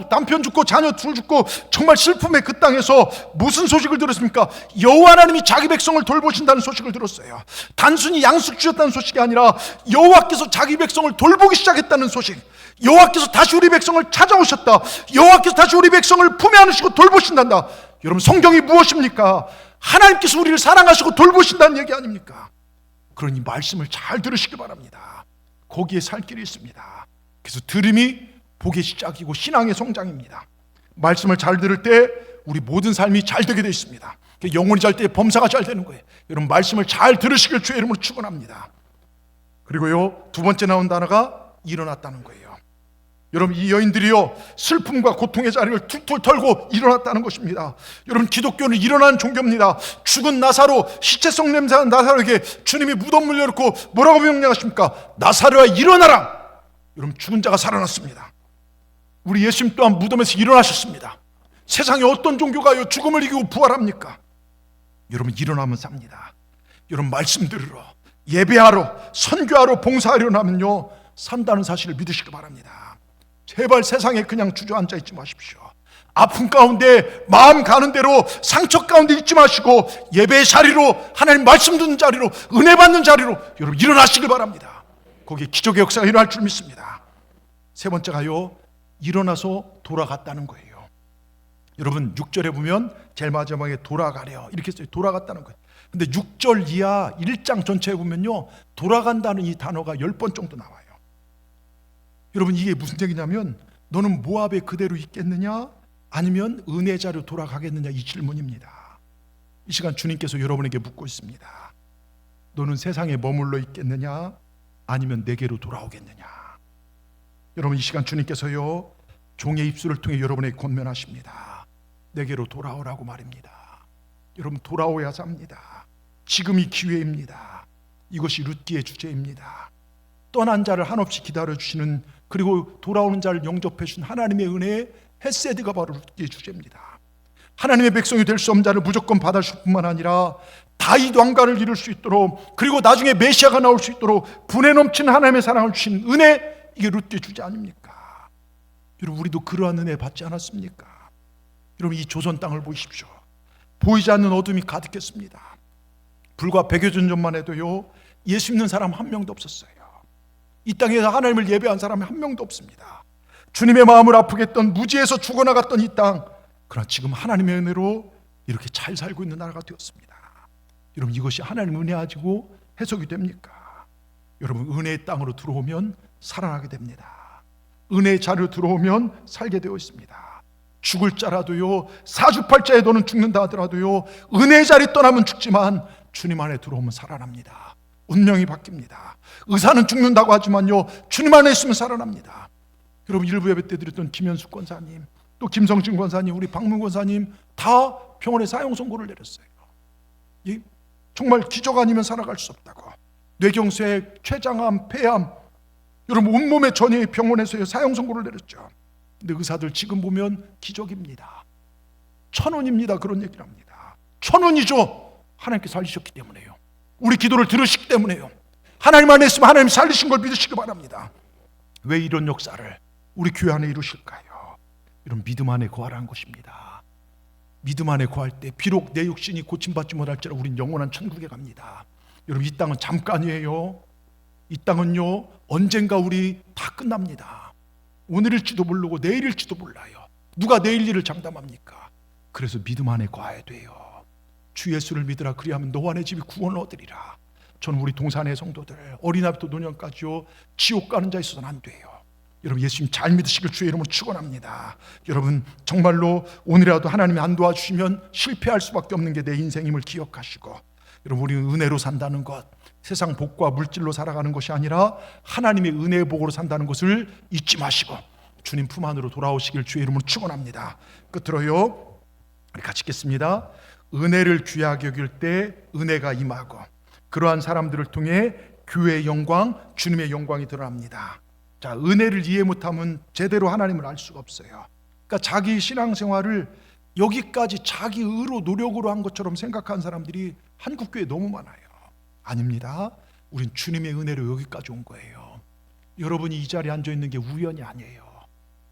남편 죽고 자녀 둘 죽고 정말 슬픔의 그 땅에서 무슨 소식을 들었습니까? 여호와 하나님이 자기 백성을 돌보신다는 소식을 들었어요. 단순히 양식 주셨다는 소식이 아니라 여호와께서 자기 백성을 돌보기 시작했다는 소식. 여호와께서 다시 우리 백성을 찾아오셨다. 여호와께서 다시 우리 백성을 품에 안으시고 돌보신단다. 여러분, 성경이 무엇입니까? 하나님께서 우리를 사랑하시고 돌보신다는 얘기 아닙니까? 그러니 말씀을 잘 들으시기 바랍니다. 거기에 살 길이 있습니다. 그래서 들음이 복의 시작이고 신앙의 성장입니다. 말씀을 잘 들을 때 우리 모든 삶이 잘 되게 되어 있습니다. 영혼이 잘 때 범사가 잘 되는 거예요. 여러분, 말씀을 잘 들으시길 주의 이름으로 축원합니다. 그리고요, 두 번째 나온 단어가 일어났다는 거예요. 여러분, 이 여인들이요, 슬픔과 고통의 자리를 툴툴 털고 일어났다는 것입니다. 여러분, 기독교는 일어나는 종교입니다. 죽은 나사로, 시체성 냄새나는 나사로에게 주님이 무덤을 열고 뭐라고 명령하십니까? 나사로야, 일어나라. 여러분, 죽은 자가 살아났습니다. 우리 예수님 또한 무덤에서 일어나셨습니다. 세상에 어떤 종교가요 죽음을 이기고 부활합니까? 여러분, 일어나면 삽니다. 여러분, 말씀 들으러, 예배하러, 선교하러, 봉사하려 나면요 산다는 사실을 믿으시기 바랍니다. 제발 세상에 그냥 주저앉아 있지 마십시오. 아픔 가운데 마음 가는 대로, 상처 가운데 있지 마시고 예배의 자리로, 하나님 말씀 듣는 자리로, 은혜 받는 자리로 여러분 일어나시길 바랍니다. 거기에 기적의 역사가 일어날 줄 믿습니다. 세 번째가요, 일어나서 돌아갔다는 거예요. 여러분, 6절에 보면 제일 마지막에 돌아가래요 이렇게 써요. 돌아갔다는 거예요. 근데 6절 이하 1장 전체에 보면요, 돌아간다는 이 단어가 10번 정도 나와요. 여러분, 이게 무슨 얘기냐면, 너는 모압에 그대로 있겠느냐 아니면 은혜 자리로 돌아가겠느냐, 이 질문입니다. 이 시간 주님께서 여러분에게 묻고 있습니다. 너는 세상에 머물러 있겠느냐 아니면 내게로 돌아오겠느냐. 여러분, 이 시간 주님께서요 종의 입술을 통해 여러분에게 권면하십니다. 내게로 돌아오라고 말입니다. 여러분, 돌아오야 삽니다. 지금이 기회입니다. 이것이 룻기의 주제입니다. 떠난 자를 한없이 기다려주시는, 그리고 돌아오는 자를 영접해 주신 하나님의 은혜의 헤세드가 바로 룻기의 주제입니다. 하나님의 백성이 될 수 없는 자를 무조건 받아줄 뿐만 아니라 다윗 왕가를 이룰 수 있도록, 그리고 나중에 메시아가 나올 수 있도록 분에 넘치는 하나님의 사랑을 주신 은혜, 이게 룻기의 주제 아닙니까? 여러분, 우리도 그러한 은혜 받지 않았습니까? 여러분, 이 조선 땅을 보십시오. 보이지 않는 어둠이 가득했습니다. 불과 100여 년 전만 해도요 예수 믿는 사람 한 명도 없었어요. 이 땅에서 하나님을 예배한 사람이 한 명도 없습니다. 주님의 마음을 아프게 했던, 무지에서 죽어나갔던 이 땅, 그러나 지금 하나님의 은혜로 이렇게 잘 살고 있는 나라가 되었습니다. 여러분, 이것이 하나님 은혜 가지고 해석이 됩니까? 여러분, 은혜의 땅으로 들어오면 살아나게 됩니다. 은혜의 자리로 들어오면 살게 되어 있습니다. 죽을 자라도요, 사주팔자에 너는 죽는다 하더라도요, 은혜의 자리 떠나면 죽지만 주님 안에 들어오면 살아납니다. 운명이 바뀝니다. 의사는 죽는다고 하지만요, 주님 안에 있으면 살아납니다. 여러분, 일부 예배 때 드렸던 김현숙 권사님, 또 김성진 권사님, 우리 박문 권사님 다 병원에 사형 선고를 내렸어요. 정말 기적 아니면 살아갈 수 없다고. 뇌경색, 췌장암, 폐암, 여러분 온몸에 전이 병원에서 사형 선고를 내렸죠. 근데 의사들 지금 보면 기적입니다. 천운입니다. 그런 얘기를 합니다. 천운이죠. 하나님께 살리셨기 때문에요. 우리 기도를 들으시기 때문에요. 하나님 안에 있으면 하나님 살리신 걸 믿으시기 바랍니다. 왜 이런 역사를 우리 교회 안에 이루실까요? 이런 믿음 안에 거하라는 것입니다. 믿음 안에 거할 때 비록 내 육신이 고침받지 못할지라도 우린 영원한 천국에 갑니다. 여러분, 이 땅은 잠깐이에요. 이 땅은요 언젠가 우리 다 끝납니다. 오늘일지도 모르고 내일일지도 몰라요. 누가 내일 일을 장담합니까? 그래서 믿음 안에 거해야 돼요. 주 예수를 믿으라, 그리하면 너와 내 집이 구원을 얻으리라. 저는 우리 동산의 성도들, 어린아이부터 노년까지요 지옥 가는 자 있어서는 안 돼요. 여러분, 예수님 잘 믿으시길 주의 이름으로 축원합니다. 여러분, 정말로 오늘이라도 하나님이 안 도와주시면 실패할 수밖에 없는 게 내 인생임을 기억하시고, 여러분, 우리는 은혜로 산다는 것, 세상 복과 물질로 살아가는 것이 아니라 하나님의 은혜의 복으로 산다는 것을 잊지 마시고 주님 품 안으로 돌아오시길 주의 이름으로 축원합니다. 끝으로요, 우리 같이 읽겠습니다. 은혜를 귀하게 여길 때 은혜가 임하고, 그러한 사람들을 통해 교회의 영광, 주님의 영광이 드러납니다. 자, 은혜를 이해 못하면 제대로 하나님을 알 수가 없어요. 그러니까 자기 신앙생활을 여기까지 자기 의로 노력으로 한 것처럼 생각하는 사람들이 한국교회에 너무 많아요. 아닙니다. 우린 주님의 은혜로 여기까지 온 거예요. 여러분이 이 자리에 앉아 있는 게 우연이 아니에요.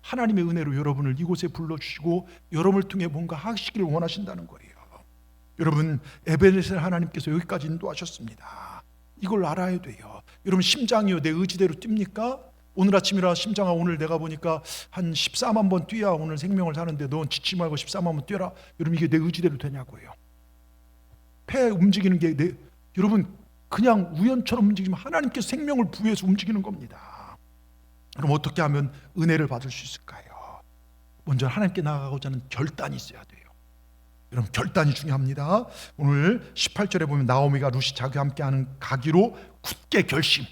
하나님의 은혜로 여러분을 이곳에 불러주시고 여러분을 통해 뭔가 하시기를 원하신다는 거예요. 여러분, 에베네셀 하나님께서 여기까지 인도하셨습니다. 이걸 알아야 돼요. 여러분, 심장이요 내 의지대로 뜁니까? 오늘 아침이라 심장아, 오늘 내가 보니까 한 14만 번 뛰어야 오늘 생명을 사는데 넌 지치 말고 14만 번 뛰어라. 여러분, 이게 내 의지대로 되냐고요. 폐 움직이는 게 여러분 그냥 우연처럼 움직이면 하나님께서 생명을 부여해서 움직이는 겁니다. 그럼 어떻게 하면 은혜를 받을 수 있을까요? 먼저 하나님께 나아가고자 하는 결단이 있어야 돼요. 여러분, 결단이 중요합니다. 오늘 18절에 보면 나오미가 룻이 자기와 함께하는 가기로 굳게 결심,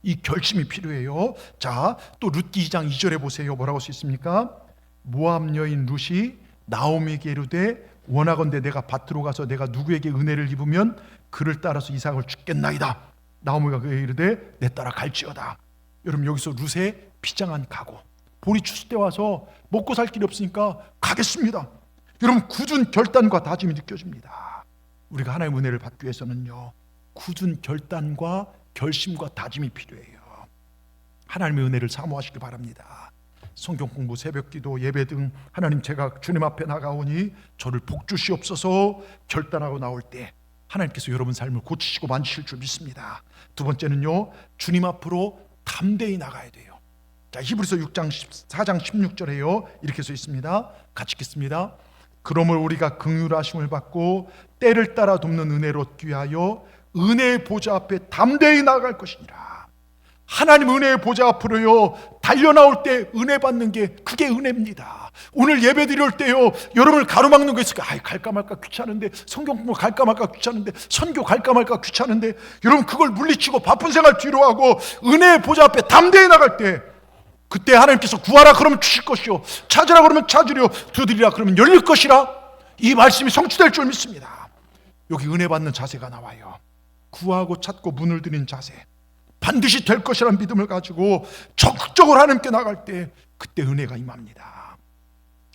이 결심이 필요해요. 자, 또 룻기 2장 2절에 보세요. 뭐라고 써 있습니까? 모압 여인 룻이 나오미에게 이르되 원하건대 내가 밭으로 가서 내가 누구에게 은혜를 입으면 그를 따라서 이삭을 주겠나이다. 나오미가 그에게 이르되 내 따라 갈지어다. 여러분, 여기서 룻의 비장한 각오, 볼이 추수 때 와서 먹고 살 길이 없으니까 가겠습니다. 여러분, 굳은 결단과 다짐이 느껴집니다. 우리가 하나님의 은혜를 받기 위해서는요, 굳은 결단과 결심과 다짐이 필요해요. 하나님의 은혜를 사모하시길 바랍니다. 성경 공부, 새벽기도, 예배 등 하나님, 제가 주님 앞에 나가오니 저를 복주시옵소서 결단하고 나올 때 하나님께서 여러분 삶을 고치시고 만지실 줄 믿습니다. 두 번째는요, 주님 앞으로 담대히 나가야 돼요. 자, 히브리서 4장 16절에요 이렇게 써 있습니다. 같이 읽겠습니다. 그러므로 우리가 긍휼하심을 받고 때를 따라 돕는 은혜로 얻기 위하여 은혜의 보좌 앞에 담대히 나아갈 것이니라. 하나님 은혜의 보좌 앞으로요 달려나올 때 은혜 받는 게 그게 은혜입니다. 오늘 예배 드릴 때요 여러분을 가로막는 거 있을까? 갈까 말까 귀찮은데, 성경 공부 갈까 말까 귀찮은데, 선교 갈까 말까 귀찮은데, 여러분 그걸 물리치고 바쁜 생활 뒤로 하고 은혜의 보좌 앞에 담대히 나갈 때, 그때 하나님께서 구하라 그러면 주실 것이요, 찾으라 그러면 찾으려, 두드리라 그러면 열릴 것이라. 이 말씀이 성취될 줄 믿습니다. 여기 은혜 받는 자세가 나와요. 구하고 찾고 문을 드린 자세, 반드시 될 것이라는 믿음을 가지고 적극적으로 하나님께 나갈 때 그때 은혜가 임합니다.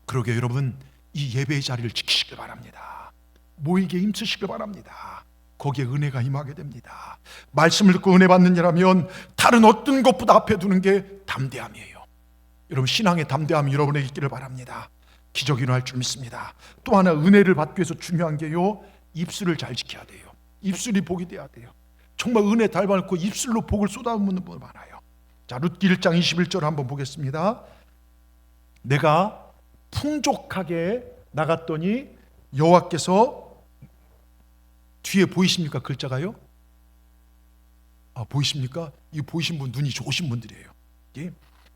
그러게 여러분, 이 예배의 자리를 지키시길 바랍니다. 모이게 힘쓰시길 바랍니다. 거기에 은혜가 임하게 됩니다. 말씀을 듣고 은혜 받는 자라면 다른 어떤 것보다 앞에 두는 게 담대함이에요. 여러분, 신앙의 담대함이 여러분에게 있기를 바랍니다. 기적이 일어날 줄 믿습니다. 또 하나, 은혜를 받기 위해서 중요한 게요, 입술을 잘 지켜야 돼요. 입술이 복이 돼야 돼요. 정말 은혜 닮아놓고 입술로 복을 쏟아붓는 분 많아요. 자, 룻기 1장 21절 한번 보겠습니다. 내가 풍족하게 나갔더니 여호와께서, 뒤에 보이십니까? 글자가요? 보이십니까? 이 보이신 분 눈이 좋으신 분들이에요.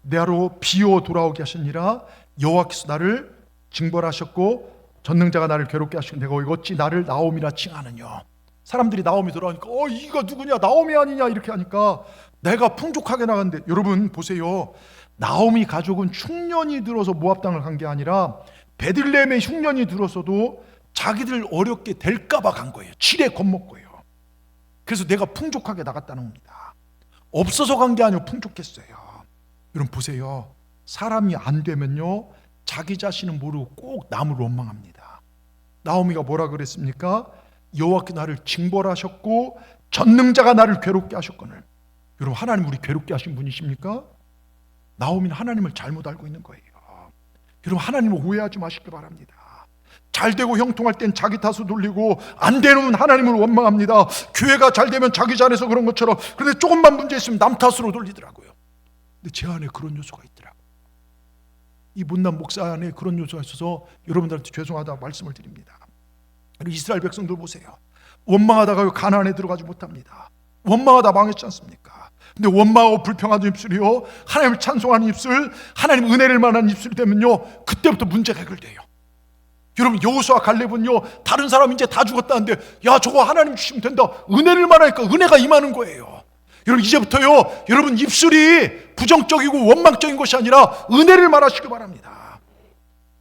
내로 비워 돌아오게 하시니라. 여호와께서 나를 징벌하셨고 전능자가 나를 괴롭게 하시고 내가 어찌 나를 나옴이라 칭하느냐. 사람들이 나옴이 돌아오니까 이거 누구냐, 나옴이 아니냐 이렇게 하니까 내가 풍족하게 나갔는데, 여러분 보세요. 나옴이 가족은 흉년이 들어서 모압 땅을 간 게 아니라 베들레헴에 흉년이 들어서도 자기들 어렵게 될까봐 간 거예요. 지레 겁먹고요. 그래서 내가 풍족하게 나갔다는 겁니다. 없어서 간 게 아니고 풍족했어요. 여러분 보세요. 사람이 안 되면요 자기 자신은 모르고 꼭 남을 원망합니다. 나오미가 뭐라 그랬습니까? 여호와께 나를 징벌하셨고 전능자가 나를 괴롭게 하셨거늘. 여러분, 하나님 우리 괴롭게 하신 분이십니까? 나오미는 하나님을 잘못 알고 있는 거예요. 여러분, 하나님을 오해하지 마시길 바랍니다. 잘 되고 형통할 땐 자기 탓을 돌리고 안 되면 하나님을 원망합니다. 교회가 잘 되면 자기 잘해서 그런 것처럼. 그런데 조금만 문제 있으면 남 탓으로 돌리더라고요. 근데 제 안에 그런 요소가 있더라고요. 이 못난 목사 안에 그런 요소가 있어서 여러분들한테 죄송하다고 말씀을 드립니다. 이스라엘 백성들 보세요. 원망하다가 가나안에 들어가지 못합니다. 원망하다 망했지 않습니까? 근데 원망하고 불평하는 입술이요, 하나님을 찬송하는 입술, 하나님 은혜를 만한 입술이 되면요 그때부터 문제가 해결돼요. 여러분, 여호수아 갈렙은요 다른 사람 이제 다 죽었다는데 야 저거 하나님 주시면 된다, 은혜를 말하니까 은혜가 임하는 거예요. 여러분, 이제부터요 여러분 입술이 부정적이고 원망적인 것이 아니라 은혜를 말하시기 바랍니다.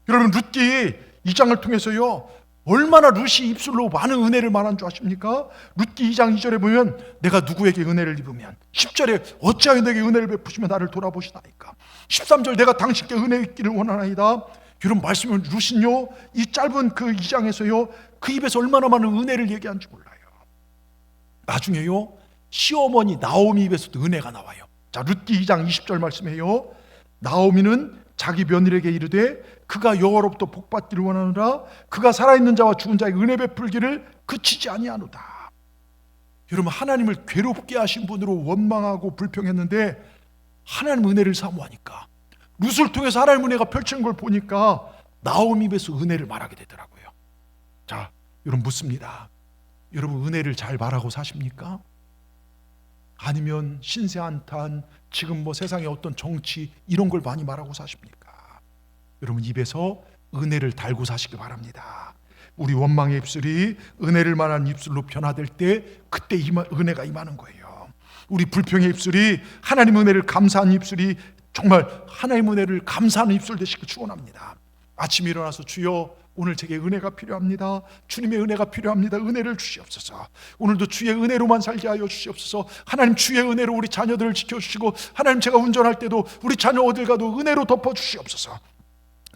여러분, 룻기 2장을 통해서요 얼마나 룻이 입술로 많은 은혜를 말한 줄 아십니까? 룻기 2장 2절에 보면 내가 누구에게 은혜를 입으면, 10절에 어찌하여 내게 은혜를 베푸시며 나를 돌아보시나이까, 13절 내가 당신께 은혜 있기를 원하나이다. 여러분, 말씀은 룻은요 이 짧은 그 2장에서요 그 입에서 얼마나 많은 은혜를 얘기한지 몰라요. 나중에요 시어머니 나오미 입에서도 은혜가 나와요. 자, 룻기 2장 20절 말씀해요. 나오미는 자기 며느리에게 이르되 그가 여호와로부터 복받기를 원하노라. 그가 살아있는 자와 죽은 자에게 은혜 베풀기를 그치지 아니하노다. 여러분, 하나님을 괴롭게 하신 분으로 원망하고 불평했는데 하나님 은혜를 사모하니까, 룻을 통해서 하나님 은혜가 펼치는 걸 보니까 나오미 입에서 은혜를 말하게 되더라고요. 자, 여러분 묻습니다. 여러분 은혜를 잘 말하고 사십니까? 아니면 신세한탄, 지금 뭐 세상의 어떤 정치 이런 걸 많이 말하고 사십니까? 여러분 입에서 은혜를 달고 사시길 바랍니다. 우리 원망의 입술이 은혜를 말하는 입술로 변화될 때 그때 은혜가 임하는 거예요. 우리 불평의 입술이 하나님 은혜를 감사하는 입술이 정말 하나님 은혜를 감사하는 입술 되시길 축원합니다. 아침에 일어나서 주여 오늘 제게 은혜가 필요합니다. 주님의 은혜가 필요합니다. 은혜를 주시옵소서. 오늘도 주의 은혜로만 살게 하여 주시옵소서. 하나님 주의 은혜로 우리 자녀들을 지켜주시고, 하나님 제가 운전할 때도 우리 자녀 어딜 가도 은혜로 덮어주시옵소서.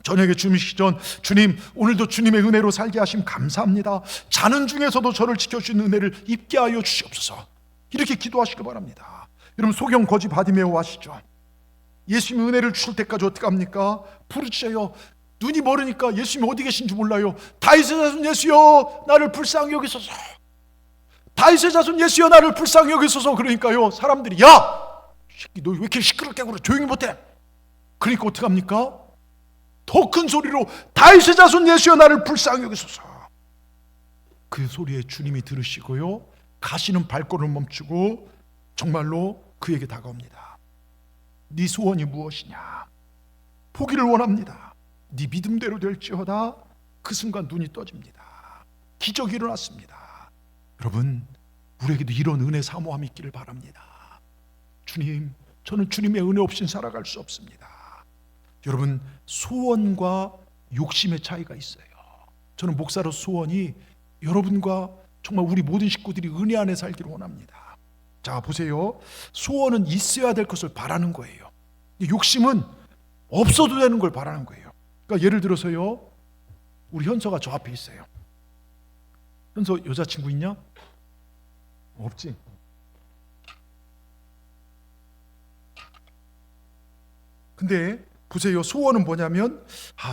저녁에 주무시기 전 주님 오늘도 주님의 은혜로 살게 하심 감사합니다. 자는 중에서도 저를 지켜주시는 은혜를 입게 하여 주시옵소서. 이렇게 기도하시기 바랍니다. 여러분 소경 거지 바디메오 아시죠? 예수님이 은혜를 주실 때까지 어떻게 합니까? 부르짖어요. 눈이 멀으니까 예수님이 어디 계신지 몰라요. 다윗의 자손 예수여 나를 불쌍히 여기소서. 다윗의 자손 예수여 나를 불쌍히 여기소서. 그러니까요 사람들이 야 새끼 너 왜 이렇게 시끄럽게 굴어 조용히 못해. 그러니까 어떻게 합니까? 더 큰 소리로 다윗의 자손 예수여 나를 불쌍히 여기소서. 그 소리에 주님이 들으시고요 가시는 발걸음을 멈추고 정말로 그에게 다가옵니다. 네 소원이 무엇이냐? 보기를 원합니다. 네 믿음대로 될지어다. 그 순간 눈이 떠집니다. 기적이 일어났습니다. 여러분 우리에게도 이런 은혜 사모함이 있기를 바랍니다. 주님 저는 주님의 은혜 없이는 살아갈 수 없습니다. 여러분 소원과 욕심의 차이가 있어요. 저는 목사로 소원이 여러분과 정말 우리 모든 식구들이 은혜 안에 살기를 원합니다. 자 보세요. 소원은 있어야 될 것을 바라는 거예요. 욕심은 없어도 되는 걸 바라는 거예요. 그러니까 예를 들어서요 우리 현서가 저 앞에 있어요. 현서 여자친구 있냐? 없지. 근데 보세요 소원은 뭐냐면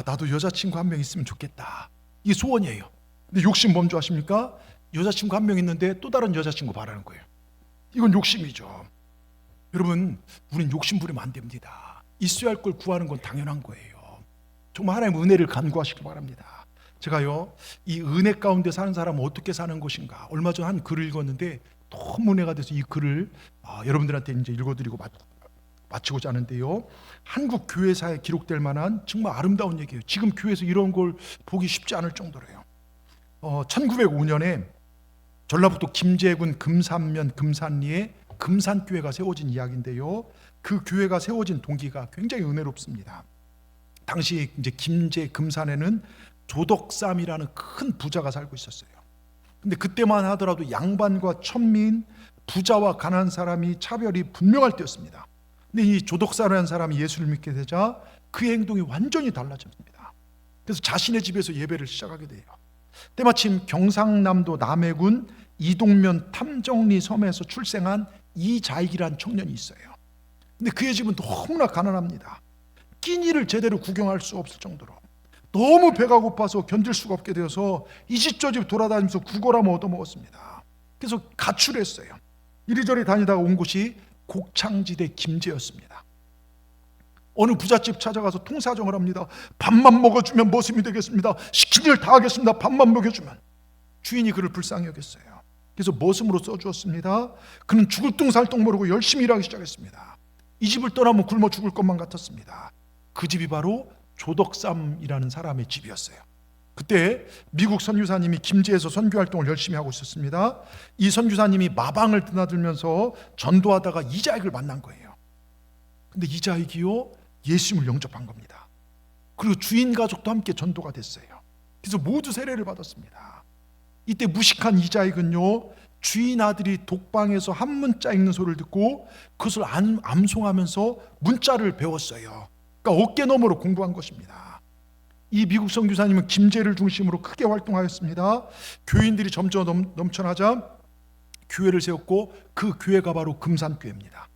나도 여자친구 한 명 있으면 좋겠다. 이게 소원이에요. 근데 욕심 뭔지 아십니까? 여자친구 한 명 있는데 또 다른 여자친구 바라는 거예요. 이건 욕심이죠. 여러분 우린 욕심 부리면 안 됩니다. 있어야 할 걸 구하는 건 당연한 거예요. 정말 하나님의 은혜를 간구하시기 바랍니다. 제가요 이 은혜 가운데 사는 사람은 어떻게 사는 것인가 얼마 전 한 글을 읽었는데 너무 은혜가 돼서 이 글을 여러분들한테 이제 읽어드리고 마치고자 하는데요. 한국 교회사에 기록될 만한 정말 아름다운 얘기예요. 지금 교회에서 이런 걸 보기 쉽지 않을 정도로요. 1905년에 전라북도 김제군 금산면 금산리에 금산교회가 세워진 이야기인데요. 그 교회가 세워진 동기가 굉장히 은혜롭습니다. 당시 이제 김제 금산에는 조덕삼이라는 큰 부자가 살고 있었어요. 근데 그때만 하더라도 양반과 천민, 부자와 가난한 사람이 차별이 분명할 때였습니다. 근데 이 조덕삼이라는 사람이 예수를 믿게 되자 그의 행동이 완전히 달라집니다. 그래서 자신의 집에서 예배를 시작하게 돼요. 때마침 경상남도 남해군 이동면 탐정리 섬에서 출생한 이자익이라는 청년이 있어요. 근데 그의 집은 너무나 가난합니다. 끼니를 제대로 구경할 수 없을 정도로 너무 배가 고파서 견딜 수가 없게 되어서 이 집 저 집 돌아다니면서 구걸하며 얻어먹었습니다. 그래서 가출했어요. 이리저리 다니다가 온 곳이 곡창지대 김제였습니다. 어느 부잣집 찾아가서 통사정을 합니다. 밥만 먹어주면 머슴이 되겠습니다. 시킨 일 다 하겠습니다. 밥만 먹여주면. 주인이 그를 불쌍히 여겼어요. 그래서 머슴으로 써주었습니다. 그는 죽을 둥살둥 모르고 열심히 일하기 시작했습니다. 이 집을 떠나면 굶어 죽을 것만 같았습니다. 그 집이 바로 조덕삼이라는 사람의 집이었어요. 그때 미국 선교사님이 김제에서 선교활동을 열심히 하고 있었습니다. 이 선교사님이 마방을 드나들면서 전도하다가 이자익을 만난 거예요. 근데 이자익이요 예수님을 영접한 겁니다. 그리고 주인 가족도 함께 전도가 됐어요. 그래서 모두 세례를 받았습니다. 이때 무식한 이자익은요 주인 아들이 독방에서 한문자 읽는 소리를 듣고 그것을 암송하면서 문자를 배웠어요. 그러니까 어깨너머로 공부한 것입니다. 이 미국 선교사님은 김제를 중심으로 크게 활동하였습니다. 교인들이 점점 넘쳐나자 교회를 세웠고 그 교회가 바로 금산교회입니다.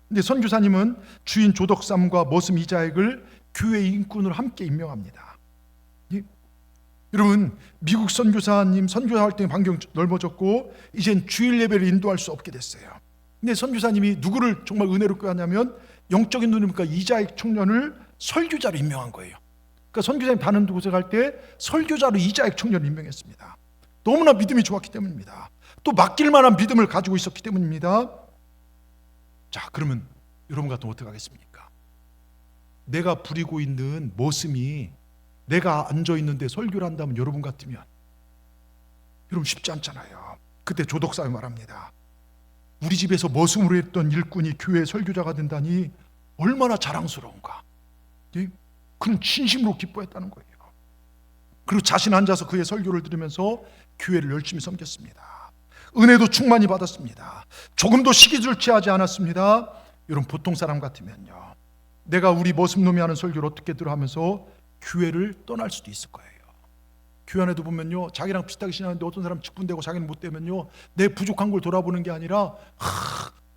근데 선교사님은 주인 조덕삼과 머슴 이자익을 교회 인꾼으로 함께 임명합니다. 예? 여러분, 미국 선교사님 선교사 활동의 반경이 넓어졌고 이젠 주일 예배를 인도할 수 없게 됐어요. 근데 선교사님이 누구를 정말 은혜롭게 하냐면 영적인 누님과 이자익 청년을 설교자로 임명한 거예요. 그러니까 선교사님 다른 곳에 갈 때 설교자로 이자익 청년을 임명했습니다. 너무나 믿음이 좋았기 때문입니다. 또 맡길 만한 믿음을 가지고 있었기 때문입니다. 자, 그러면 여러분 같으면 어떻게 하겠습니까? 내가 부리고 있는 머슴이 내가 앉아있는데 설교를 한다면 여러분 같으면 여러분 쉽지 않잖아요. 그때 조덕사에 말합니다. 우리 집에서 머슴으로 했던 일꾼이 교회 설교자가 된다니 얼마나 자랑스러운가. 예? 그는 진심으로 기뻐했다는 거예요. 그리고 자신 앉아서 그의 설교를 들으면서 교회를 열심히 섬겼습니다. 은혜도 충만히 받았습니다. 조금도 시기를 취하지 않았습니다. 여러분, 보통 사람 같으면요, 내가 우리 머슴놈이 하는 설교를 어떻게 들어 하면서 교회를 떠날 수도 있을 거예요. 교회 안에도 보면요, 자기랑 비슷하게 신하는데 어떤 사람 직분되고 자기는 못 되면요, 내 부족한 걸 돌아보는 게 아니라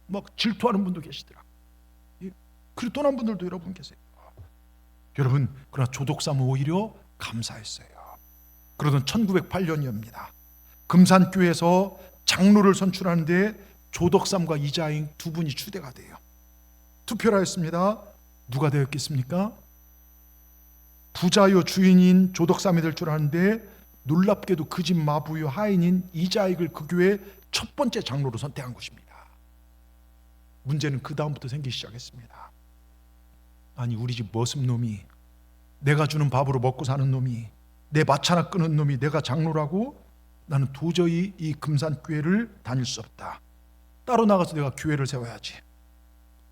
막 질투하는 분도 계시더라고요. 그리고 떠난 분들도 여러분 계세요. 여러분, 그러나 조덕삼은 오히려 감사했어요. 그러던 1908년이었습니다. 금산교회에서 장로를 선출하는데 조덕삼과 이자익 두 분이 추대가 돼요. 투표를 하였습니다. 누가 되었겠습니까? 부자요 주인인 조덕삼이 될 줄 아는데 놀랍게도 그 집 마부요 하인인 이자익을 그 교회 첫 번째 장로로 선택한 것입니다. 문제는 그 다음부터 생기기 시작했습니다. 아니, 우리 집 머슴놈이, 내가 주는 밥으로 먹고 사는 놈이, 내 마차나 끄는 놈이 내가 장로라고? 나는 도저히 이 금산교회를 다닐 수 없다. 따로 나가서 내가 교회를 세워야지.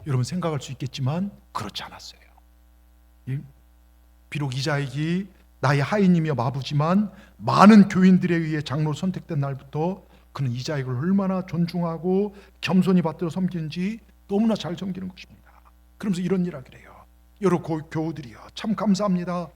여러분 생각할 수 있겠지만 그렇지 않았어요. 비록 이자익이 나의 하인이며 마부지만 많은 교인들에 의해 장로로 선택된 날부터 그는 이자익을 얼마나 존중하고 겸손히 받들어 섬기는지 너무나 잘 섬기는 것입니다. 그러면서 이런 일 하기를 해요. 여러 교우들이요, 참 감사합니다.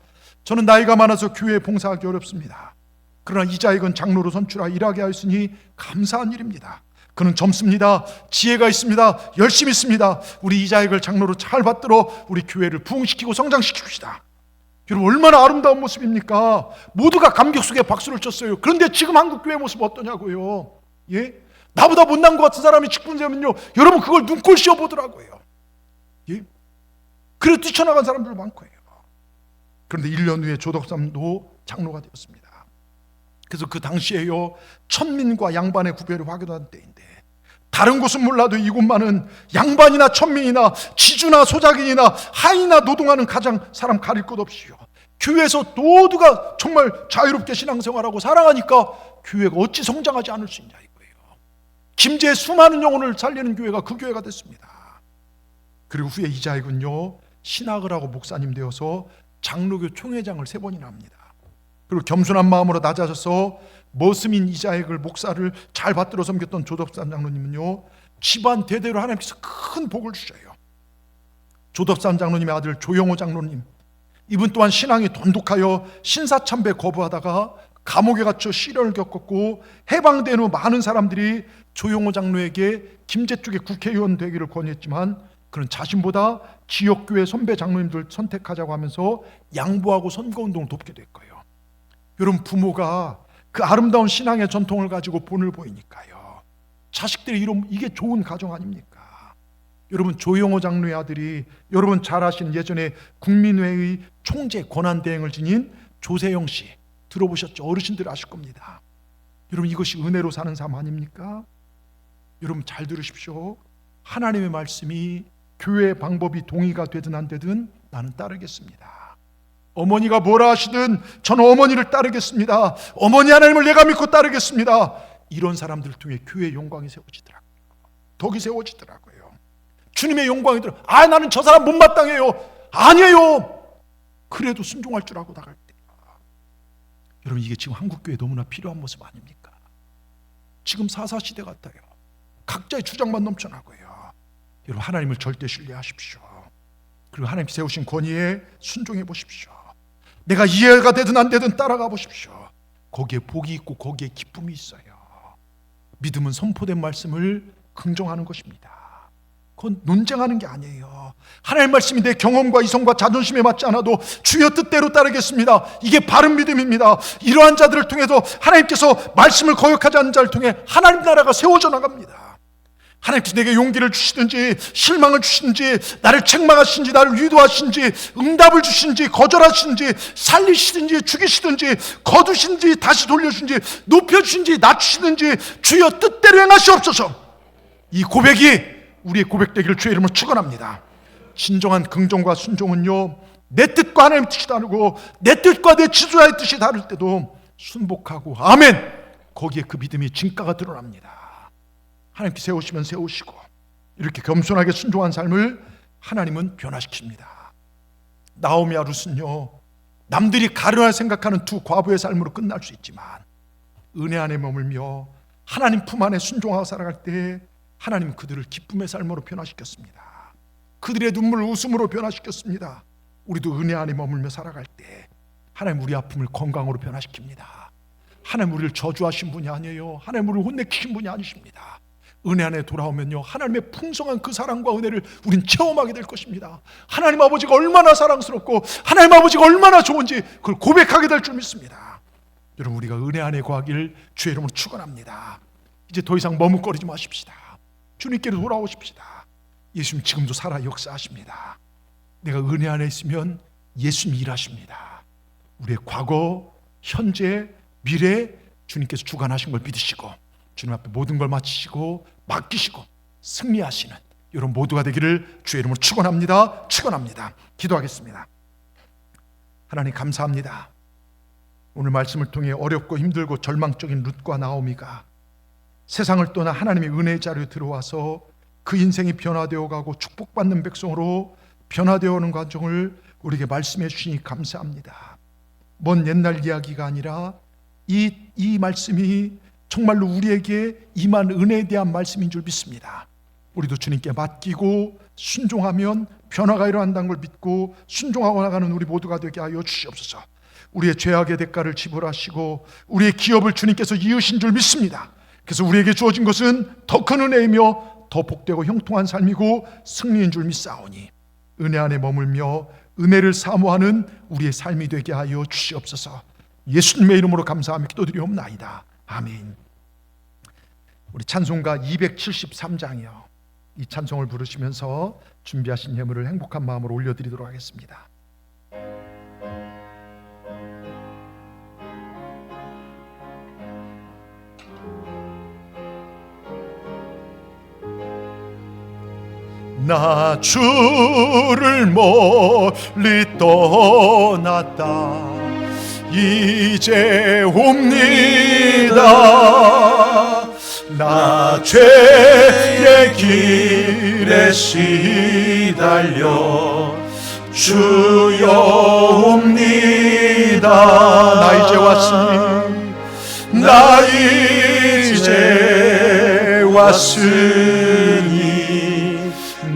저는 나이가 많아서 교회에 봉사하기 어렵습니다. 그러나 이자익은 장로로 선출하여 일하게 하였으니 감사한 일입니다. 그는 젊습니다. 지혜가 있습니다. 열심히 있습니다. 우리 이자익을 장로로 잘 받들어 우리 교회를 부흥시키고 성장시킵시다. 여러분, 얼마나 아름다운 모습입니까? 모두가 감격 속에 박수를 쳤어요. 그런데 지금 한국 교회 모습 어떠냐고요? 예? 나보다 못난 것 같은 사람이 직분되면요, 여러분 그걸 눈꼴 씌워 보더라고요. 예? 그래서 뛰쳐나간 사람들 많고요. 그런데 1년 후에 조덕삼도 장로가 되었습니다. 그래서 그 당시에요, 천민과 양반의 구별을 확인한 때인데, 다른 곳은 몰라도 이곳만은 양반이나 천민이나 지주나 소작인이나 하인이나 노동하는 가장 사람 가릴 것 없이요, 교회에서 모두가 정말 자유롭게 신앙생활하고 사랑하니까 교회가 어찌 성장하지 않을 수 있냐 이거예요. 김제의 수많은 영혼을 살리는 교회가 그 교회가 됐습니다. 그리고 후에 이자익은요, 신학을 하고 목사님 되어서 장로교 총회장을 3번이나 합니다. 그리고 겸손한 마음으로 낮아져서 머슴인 이자익을 목사를 잘 받들어 섬겼던 조덕삼 장로님은요, 집안 대대로 하나님께서 큰 복을 주셔요. 조덕삼 장로님의 아들 조영호 장로님, 이분 또한 신앙이 돈독하여 신사참배 거부하다가 감옥에 갇혀 시련을 겪었고, 해방된 후 많은 사람들이 조영호 장로에게 김제 쪽의 국회의원 되기를 권유했지만 그는 자신보다 지역교회 선배 장로님들 선택하자고 하면서 양보하고 선거운동을 돕게 됐고요. 여러분, 부모가 그 아름다운 신앙의 전통을 가지고 본을 보이니까요, 자식들이 이게 좋은 가정 아닙니까? 여러분, 조영호 장로의 아들이 여러분 잘 아시는 예전에 국민회의 총재 권한대행을 지닌 조세영 씨 들어보셨죠? 어르신들 아실 겁니다. 여러분, 이것이 은혜로 사는 삶 아닙니까? 여러분 잘 들으십시오. 하나님의 말씀이 교회의 방법이 동의가 되든 안 되든 나는 따르겠습니다. 어머니가 뭐라 하시든 저는 어머니를 따르겠습니다. 어머니 하나님을 내가 믿고 따르겠습니다. 이런 사람들을 통해 교회의 영광이 세워지더라고요. 덕이 세워지더라고요. 주님의 영광이 들어. 나는 저 사람 못마땅해요. 아니에요. 그래도 순종할 줄 알고 나갈 때. 여러분, 이게 지금 한국교회에 너무나 필요한 모습 아닙니까? 지금 사사시대 같아요. 각자의 주장만 넘쳐나고요. 여러분, 하나님을 절대 신뢰하십시오. 그리고 하나님 세우신 권위에 순종해 보십시오. 내가 이해가 되든 안 되든 따라가 보십시오. 거기에 복이 있고 거기에 기쁨이 있어요. 믿음은 선포된 말씀을 긍정하는 것입니다. 그건 논쟁하는 게 아니에요. 하나님의 말씀이 내 경험과 이성과 자존심에 맞지 않아도 주여 뜻대로 따르겠습니다. 이게 바른 믿음입니다. 이러한 자들을 통해서 하나님께서 말씀을 거역하지 않는 자를 통해 하나님 나라가 세워져 나갑니다. 하나님께서 내게 용기를 주시든지 실망을 주시든지 나를 책망하시든지 나를 위로하시든지 응답을 주시든지 거절하시든지 살리시든지 죽이시든지 거두시든지 다시 돌려주든지 높여주시든지 낮추시든지 주여 뜻대로 행하시옵소서. 이 고백이 우리의 고백되기를 주의 이름으로 축원합니다. 진정한 긍정과 순종은요, 내 뜻과 하나님의 뜻이 다르고 내 뜻과 내 지도자의 뜻이 다를 때도 순복하고 아멘, 거기에 그 믿음이 진가가 드러납니다. 하나님께 세우시면 세우시고 이렇게 겸손하게 순종한 삶을 하나님은 변화시킵니다. 나오미와 룻은요, 남들이 가르라 생각하는 두 과부의 삶으로 끝날 수 있지만 은혜 안에 머물며 하나님 품 안에 순종하고 살아갈 때 하나님은 그들을 기쁨의 삶으로 변화시켰습니다. 그들의 눈물을 웃음으로 변화시켰습니다. 우리도 은혜 안에 머물며 살아갈 때 하나님 우리 아픔을 건강으로 변화시킵니다. 하나님 우리를 저주하신 분이 아니에요. 하나님 우리를 혼내키신 분이 아니십니다. 은혜 안에 돌아오면요, 하나님의 풍성한 그 사랑과 은혜를 우린 체험하게 될 것입니다. 하나님 아버지가 얼마나 사랑스럽고 하나님 아버지가 얼마나 좋은지 그걸 고백하게 될 줄 믿습니다. 여러분, 우리가 은혜 안에 거하길 주의 이름으로 축원합니다. 이제 더 이상 머뭇거리지 마십시다. 주님께로 돌아오십시다. 예수님 지금도 살아 역사하십니다. 내가 은혜 안에 있으면 예수님이 일하십니다. 우리의 과거, 현재, 미래 주님께서 주관하신 걸 믿으시고 주님 앞에 모든 걸 마치시고 맡기시고 승리하시는 여러분 모두가 되기를 주의 이름으로 축원합니다. 축원합니다. 기도하겠습니다. 하나님 감사합니다. 오늘 말씀을 통해 어렵고 힘들고 절망적인 룻과 나오미가 세상을 떠나 하나님의 은혜의 자리에 들어와서 그 인생이 변화되어 가고 축복받는 백성으로 변화되어 오는 과정을 우리에게 말씀해 주시니 감사합니다. 먼 옛날 이야기가 아니라 이 말씀이 정말로 우리에게 임한 은혜에 대한 말씀인 줄 믿습니다. 우리도 주님께 맡기고 순종하면 변화가 일어난다는 걸 믿고 순종하고 나가는 우리 모두가 되게 하여 주시옵소서. 우리의 죄악의 대가를 지불하시고 우리의 기업을 주님께서 이으신 줄 믿습니다. 그래서 우리에게 주어진 것은 더 큰 은혜이며 더 복되고 형통한 삶이고 승리인 줄 믿사오니 은혜 안에 머물며 은혜를 사모하는 우리의 삶이 되게 하여 주시옵소서. 예수님의 이름으로 감사하며 기도드리옵나이다. 아멘. 우리 찬송가 273장이요, 이 찬송을 부르시면서 준비하신 예물을 행복한 마음으로 올려드리도록 하겠습니다. 나 주를 멀리 떠났다 이제 옵니다. 나 죄의 길에 시달려 주여 옵니다. 나 이제 왔으니 나 이제 왔으니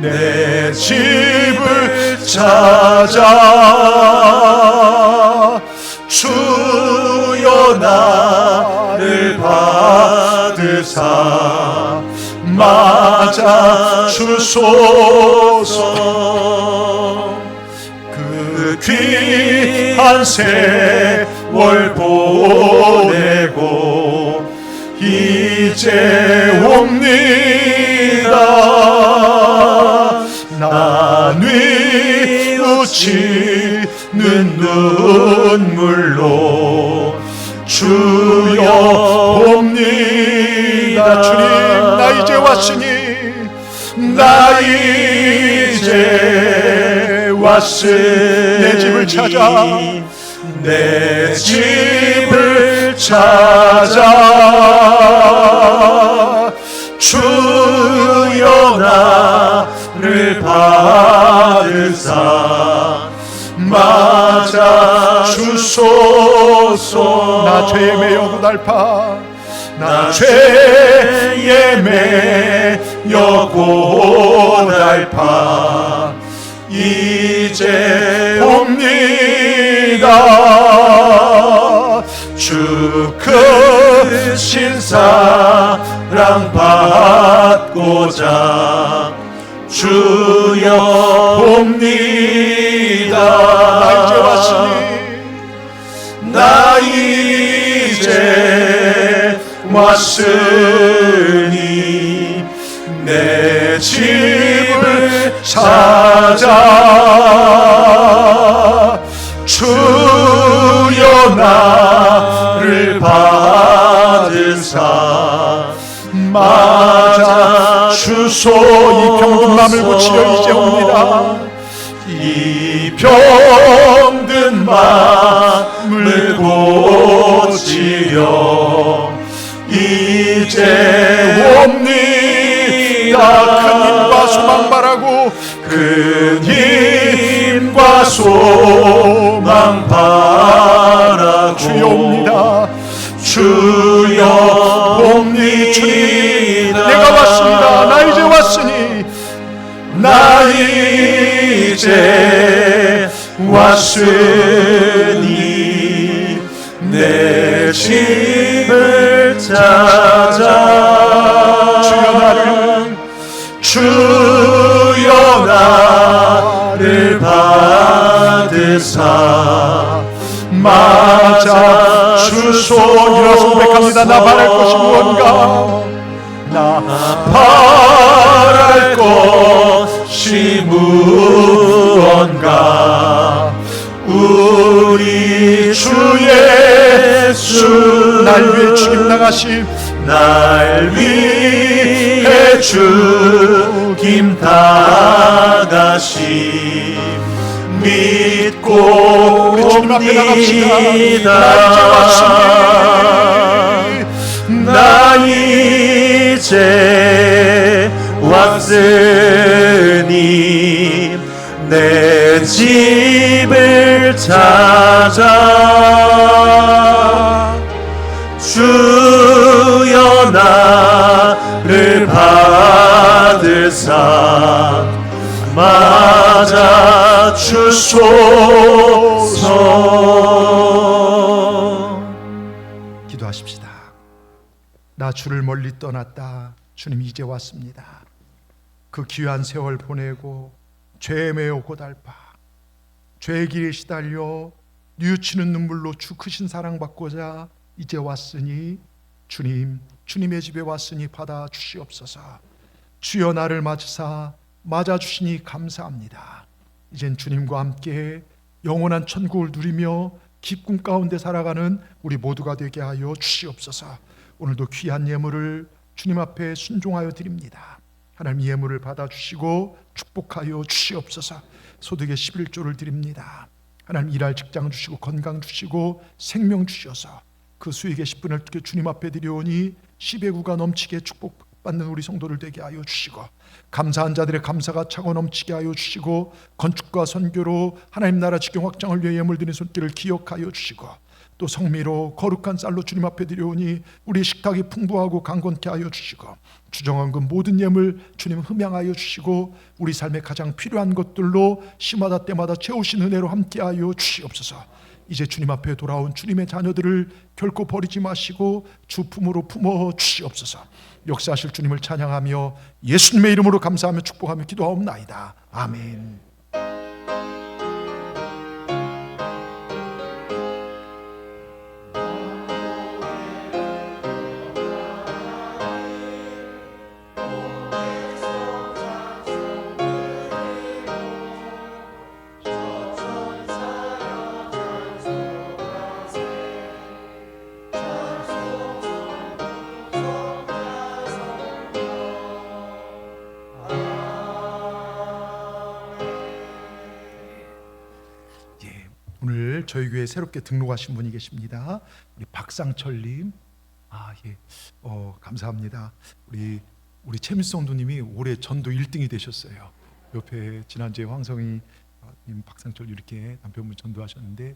내 집을 찾아 주여 나를 받으사 맞아 주소서. 그 귀한 세월 보내고 이제 옵니다. 나 뉘우치는 눈물로 주여 옵니다. 주님, 나 이제 왔으니 나 이제 왔으니 내 집을 찾아 내 집을 찾아 주여 나를 받으사 맞아 주소서. 나 죄에 매여 고달파 나 죄에 매여 고달파 이제 옵니다. 주 크신 사랑 사랑받고자 주여 옵니다. 나 이제 왔으니 내 집을 찾아 주여 나를 받으사 맞아 주소. 이 병든 마음을 고치려 이제 옵니다. 이 병든 마음을 고치려 이제 옵니다. 큰 힘과 소망 바라고, 큰 힘과 소망 바라고 주여 옵니다. 주여 옵니다. 주님, 내가 왔습니다. 나 이제 왔으니, 나 이제 왔으니 내 집을 찾아 주여 나를 받으사 맞아 주소. 일어서 고백합니다. 나 바랄 것이 무언가, 나 바랄 것이 무언가. 우리 주 예수 날 위해 죽임 당하심, 날 위해 죽임 당하심 믿고 우리 주님 앞에 나갑시다. 나 이제 왔으니 내 집을 찾아 주여 나를 받으사 맞아 주소서. 기도하십시다. 나 주를 멀리 떠났다. 주님 이제 왔습니다. 그 귀한 세월 보내고 죄에 매여 고달파 죄의 길에 시달려 뉘우치는 눈물로 주 크신 사랑받고자 이제 왔으니 주님, 주님의 집에 왔으니 받아 주시옵소서. 주여 나를 맞으사 맞아 주시니 감사합니다. 이젠 주님과 함께 영원한 천국을 누리며 기쁨 가운데 살아가는 우리 모두가 되게 하여 주시옵소서. 오늘도 귀한 예물을 주님 앞에 순종하여 드립니다. 하나님 예물을 받아주시고 축복하여 주시옵소서. 소득의 11조를 드립니다. 하나님 일할 직장 주시고 건강 주시고 생명 주셔서 그 수익의 10분을 특히 주님 앞에 드려오니 10의 구가 넘치게 축복받는 우리 성도를 되게 하여 주시고, 감사한 자들의 감사가 차고 넘치게 하여 주시고, 건축과 선교로 하나님 나라 직경 확장을 위해 예물 드린 손길을 기억하여 주시고, 또 성미로 거룩한 쌀로 주님 앞에 드려오니 우리 식탁이 풍부하고 강건케 하여 주시고, 주정한 그 모든 예물 주님 흠양하여 주시고, 우리 삶에 가장 필요한 것들로 시마다 때마다 채우신 은혜로 함께하여 주시옵소서. 이제 주님 앞에 돌아온 주님의 자녀들을 결코 버리지 마시고 주 품으로 품어 주시옵소서. 역사하실 주님을 찬양하며 예수님의 이름으로 감사하며 축복하며 기도하옵나이다. 아멘. 오늘 저희 교회에 새롭게 등록하신 분이 계십니다. 우리 박상철님, 감사합니다. 우리 최민수 성도님이 올해 전도 1등이 되셨어요. 옆에 지난주에 황성희 님, 박상철 이렇게 남편분 전도하셨는데,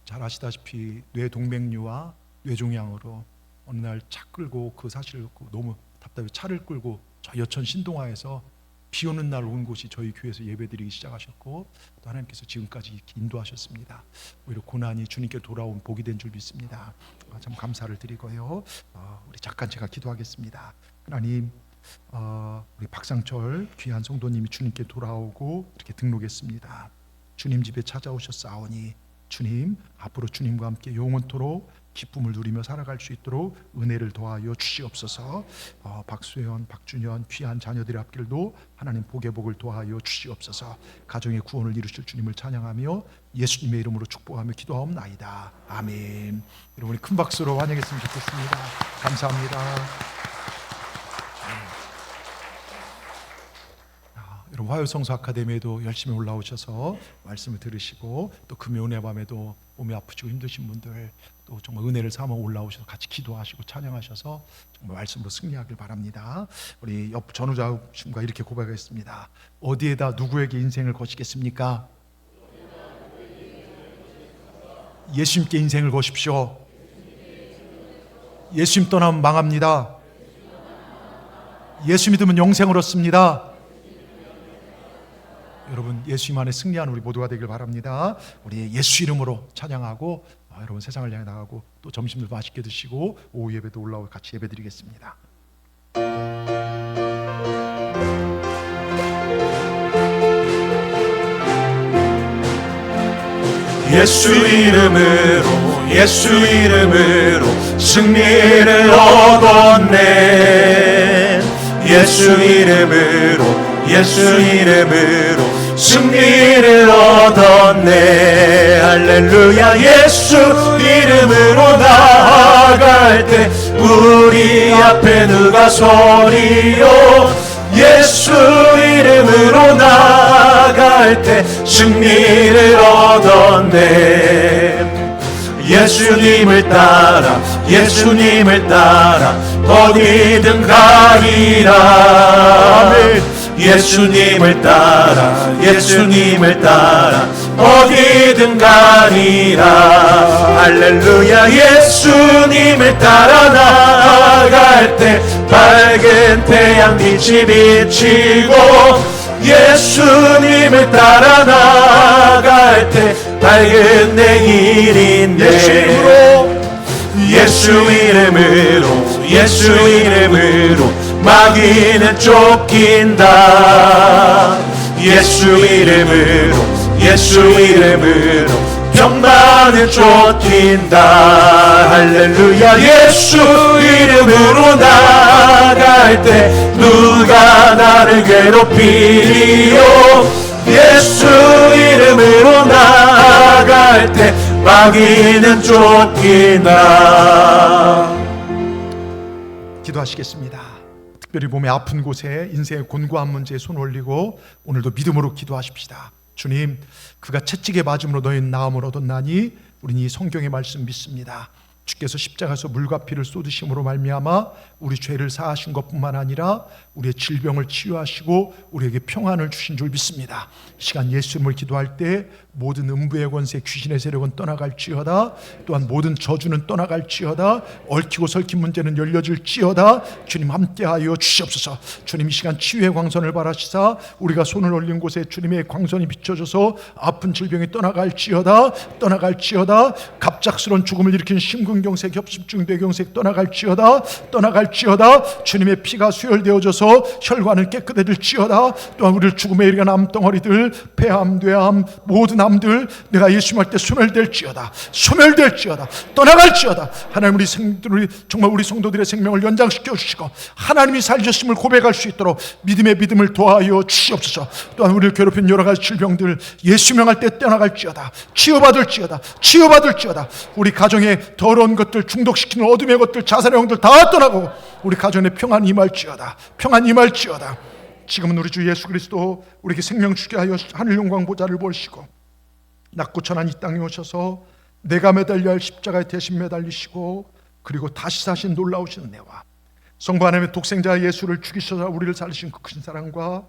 잘 아시다시피 뇌동맥류와 뇌종양으로 어느 날 차 끌고 그 사실을 너무 답답해 차를 끌고 저 여천 신동아에서 비 오는 날 온 곳이 저희 교회에서 예배드리기 시작하셨고 또 하나님께서 지금까지 이렇게 인도하셨습니다. 오히려 고난이 주님께 돌아온 복이 된 줄 믿습니다. 참 감사를 드리고요. 우리 잠깐 제가 기도하겠습니다. 하나님, 우리 박상철 귀한 성도님이 주님께 돌아오고 이렇게 등록했습니다. 주님 집에 찾아오셨사오니 주님, 앞으로 주님과 함께 영원토록 기쁨을 누리며 살아갈 수 있도록 은혜를 더하여 주시옵소서. 박수현, 박준현 귀한 자녀들의 앞길도 하나님 복의 복을 더하여 주시옵소서. 가정의 구원을 이루실 주님을 찬양하며 예수님의 이름으로 축복하며 기도하옵나이다. 아멘. 여러분이 큰 박수로 환영했으면 좋겠습니다. 감사합니다. 여러분, 화요성서 아카데미에도 열심히 올라오셔서 말씀을 들으시고 또 금요 은혜 밤에도 몸이 아프시고 힘드신 분들 또 정말 은혜를 삼아 올라오셔서 같이 기도하시고 찬양하셔서 정말 말씀으로 승리하길 바랍니다. 우리 옆 전우자님과 이렇게 고백하겠습니다. 어디에다 누구에게 인생을 거시겠습니까? 예수님께 인생을 거십시오. 예수님 떠나면 망합니다. 예수 믿으면 영생을 얻습니다. 여러분, 예수님 안에 승리하는 우리 모두가 되길 바랍니다. 우리 예수 이름으로 찬양하고 여러분 세상을 향해 나가고 또 점심도 맛있게 드시고 오후 예배도 올라오고 같이 예배 드리겠습니다. 예수 이름으로 예수 이름으로 승리를 얻었네. 예수 이름으로 예수 이름으로 승리를 얻었네. 할렐루야. 예수 이름으로 나아갈 때 우리 앞에 누가 서리요. 예수 이름으로 나아갈 때 승리를 얻었네. 예수님을 따라 예수님을 따라 어디든 가리라. 예수님을 따라 예수님을 따라 어디든 가리라. 할렐루야. 예수님을 따라 나아갈 때 밝은 태양 빛이 비치고 예수님을 따라 나아갈 때 밝은 내일인데 예수 이름으로 예수 이름으로 마귀는 쫓긴다. 예수 이름으로 예수 이름으로 병만은 쫓긴다. 할렐루야. 예수 이름으로 나아갈 때 누가 나를 괴롭히리요. 예수 이름으로 나아갈 때 마귀는 쫓긴다. 기도하시겠습니다. 특별히 몸의 아픈 곳에 인생의 곤고한 문제에 손 올리고 오늘도 믿음으로 기도하십시다. 주님, 그가 채찍에 맞음으로 너희는 나음을 얻었나니 우리는 이 성경의 말씀 믿습니다. 주께서 십자가에서 물과 피를 쏟으심으로 말미암아 우리 죄를 사하신 것뿐만 아니라 우리의 질병을 치유하시고 우리에게 평안을 주신 줄 믿습니다. 이 시간 예수님을 기도할 때 모든 음부의 권세 귀신의 세력은 떠나갈지어다. 또한 모든 저주는 떠나갈지어다. 얽히고 설킨 문제는 열려질지어다. 주님 함께하여 주시옵소서. 주님 이 시간 치유의 광선을 바라시사 우리가 손을 올린 곳에 주님의 광선이 비춰져서 아픈 질병이 떠나갈지어다. 떠나갈지어다. 갑작스러운 죽음을 일으킨 심근경색 협심증 뇌경색 떠나갈지어다. 떠나갈지어다. 주님의 피가 수혈되어져서 혈관은 깨끗해질지어다. 또한 우리를 죽음에 이르게 암덩어리들 폐암 뇌암 모든 암들 내가 예수님할 때 소멸될지어다. 소멸될지어다. 떠나갈지어다. 하나님 우리 정말 우리 성도들의 생명을 연장시켜 주시고 하나님이 살리셨음을 고백할 수 있도록 믿음의 믿음을 도하여 주시옵소서. 또한 우리를 괴롭힌 여러 가지 질병들 예수 명할 때 떠나갈지어다. 치유받을지어다. 치유받을지어다. 우리 가정의 더러운 것들 중독시키는 어둠의 것들 자살의 영들 다 떠나고 우리 가정에 평안 임할지어다. 평안 임할지어다. 지금은 우리 주 예수 그리스도 우리에게 생명 주게 하여 하늘 영광 보좌를 보시고 낮고 천한 이 땅에 오셔서 내가 매달려야 할 십자가에 대신 매달리시고 그리고 다시 사신 놀라우신 은혜와 성부 하나님의 독생자 예수를 죽이셔서 우리를 살리신 그 큰 사랑과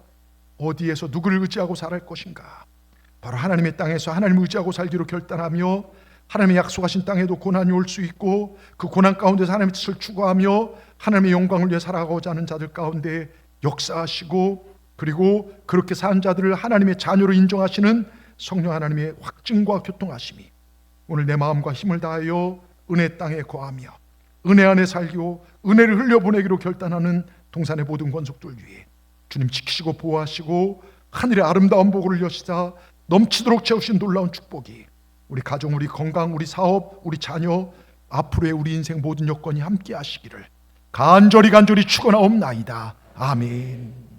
어디에서 누구를 의지하고 살할 것인가, 바로 하나님의 땅에서 하나님을 의지하고 살기로 결단하며 하나님의 약속하신 땅에도 고난이 올 수 있고 그 고난 가운데서 하나님의 뜻을 추구하며 하나님의 영광을 위해 살아가고자 하는 자들 가운데 역사하시고 그리고 그렇게 산 자들을 하나님의 자녀로 인정하시는 성령 하나님의 확증과 교통하심이 오늘 내 마음과 힘을 다하여 은혜 땅에 거하며 은혜 안에 살고 은혜를 흘려보내기로 결단하는 동산의 모든 권속들 위해 주님 지키시고 보호하시고 하늘의 아름다운 복을 여시사 넘치도록 채우신 놀라운 축복이 우리 가정, 우리 건강, 우리 사업, 우리 자녀, 앞으로의 우리 인생 모든 여건이 함께 하시기를 간절히 축원하옵나이다. 아멘.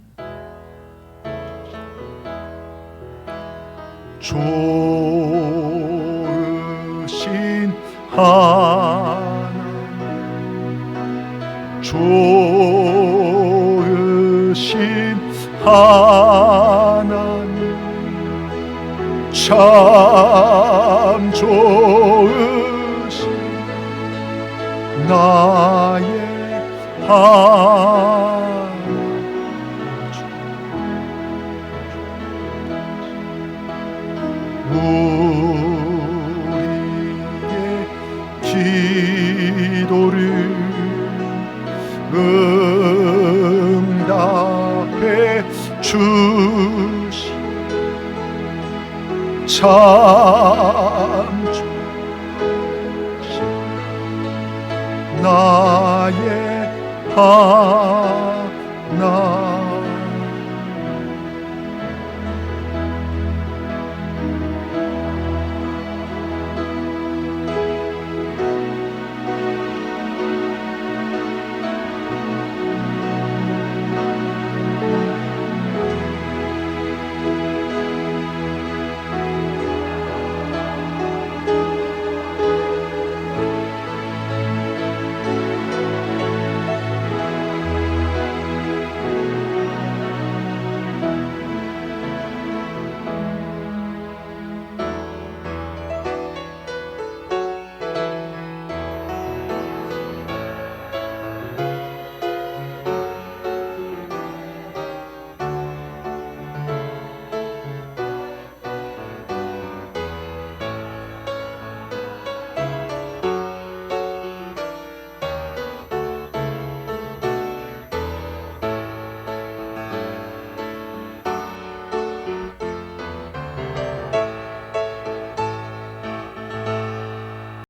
좋으신 하나님, 좋으신 하나님, 참 좋으신 나의 우리의 기도를 응답해 주시 참 좋으신 나의 하나님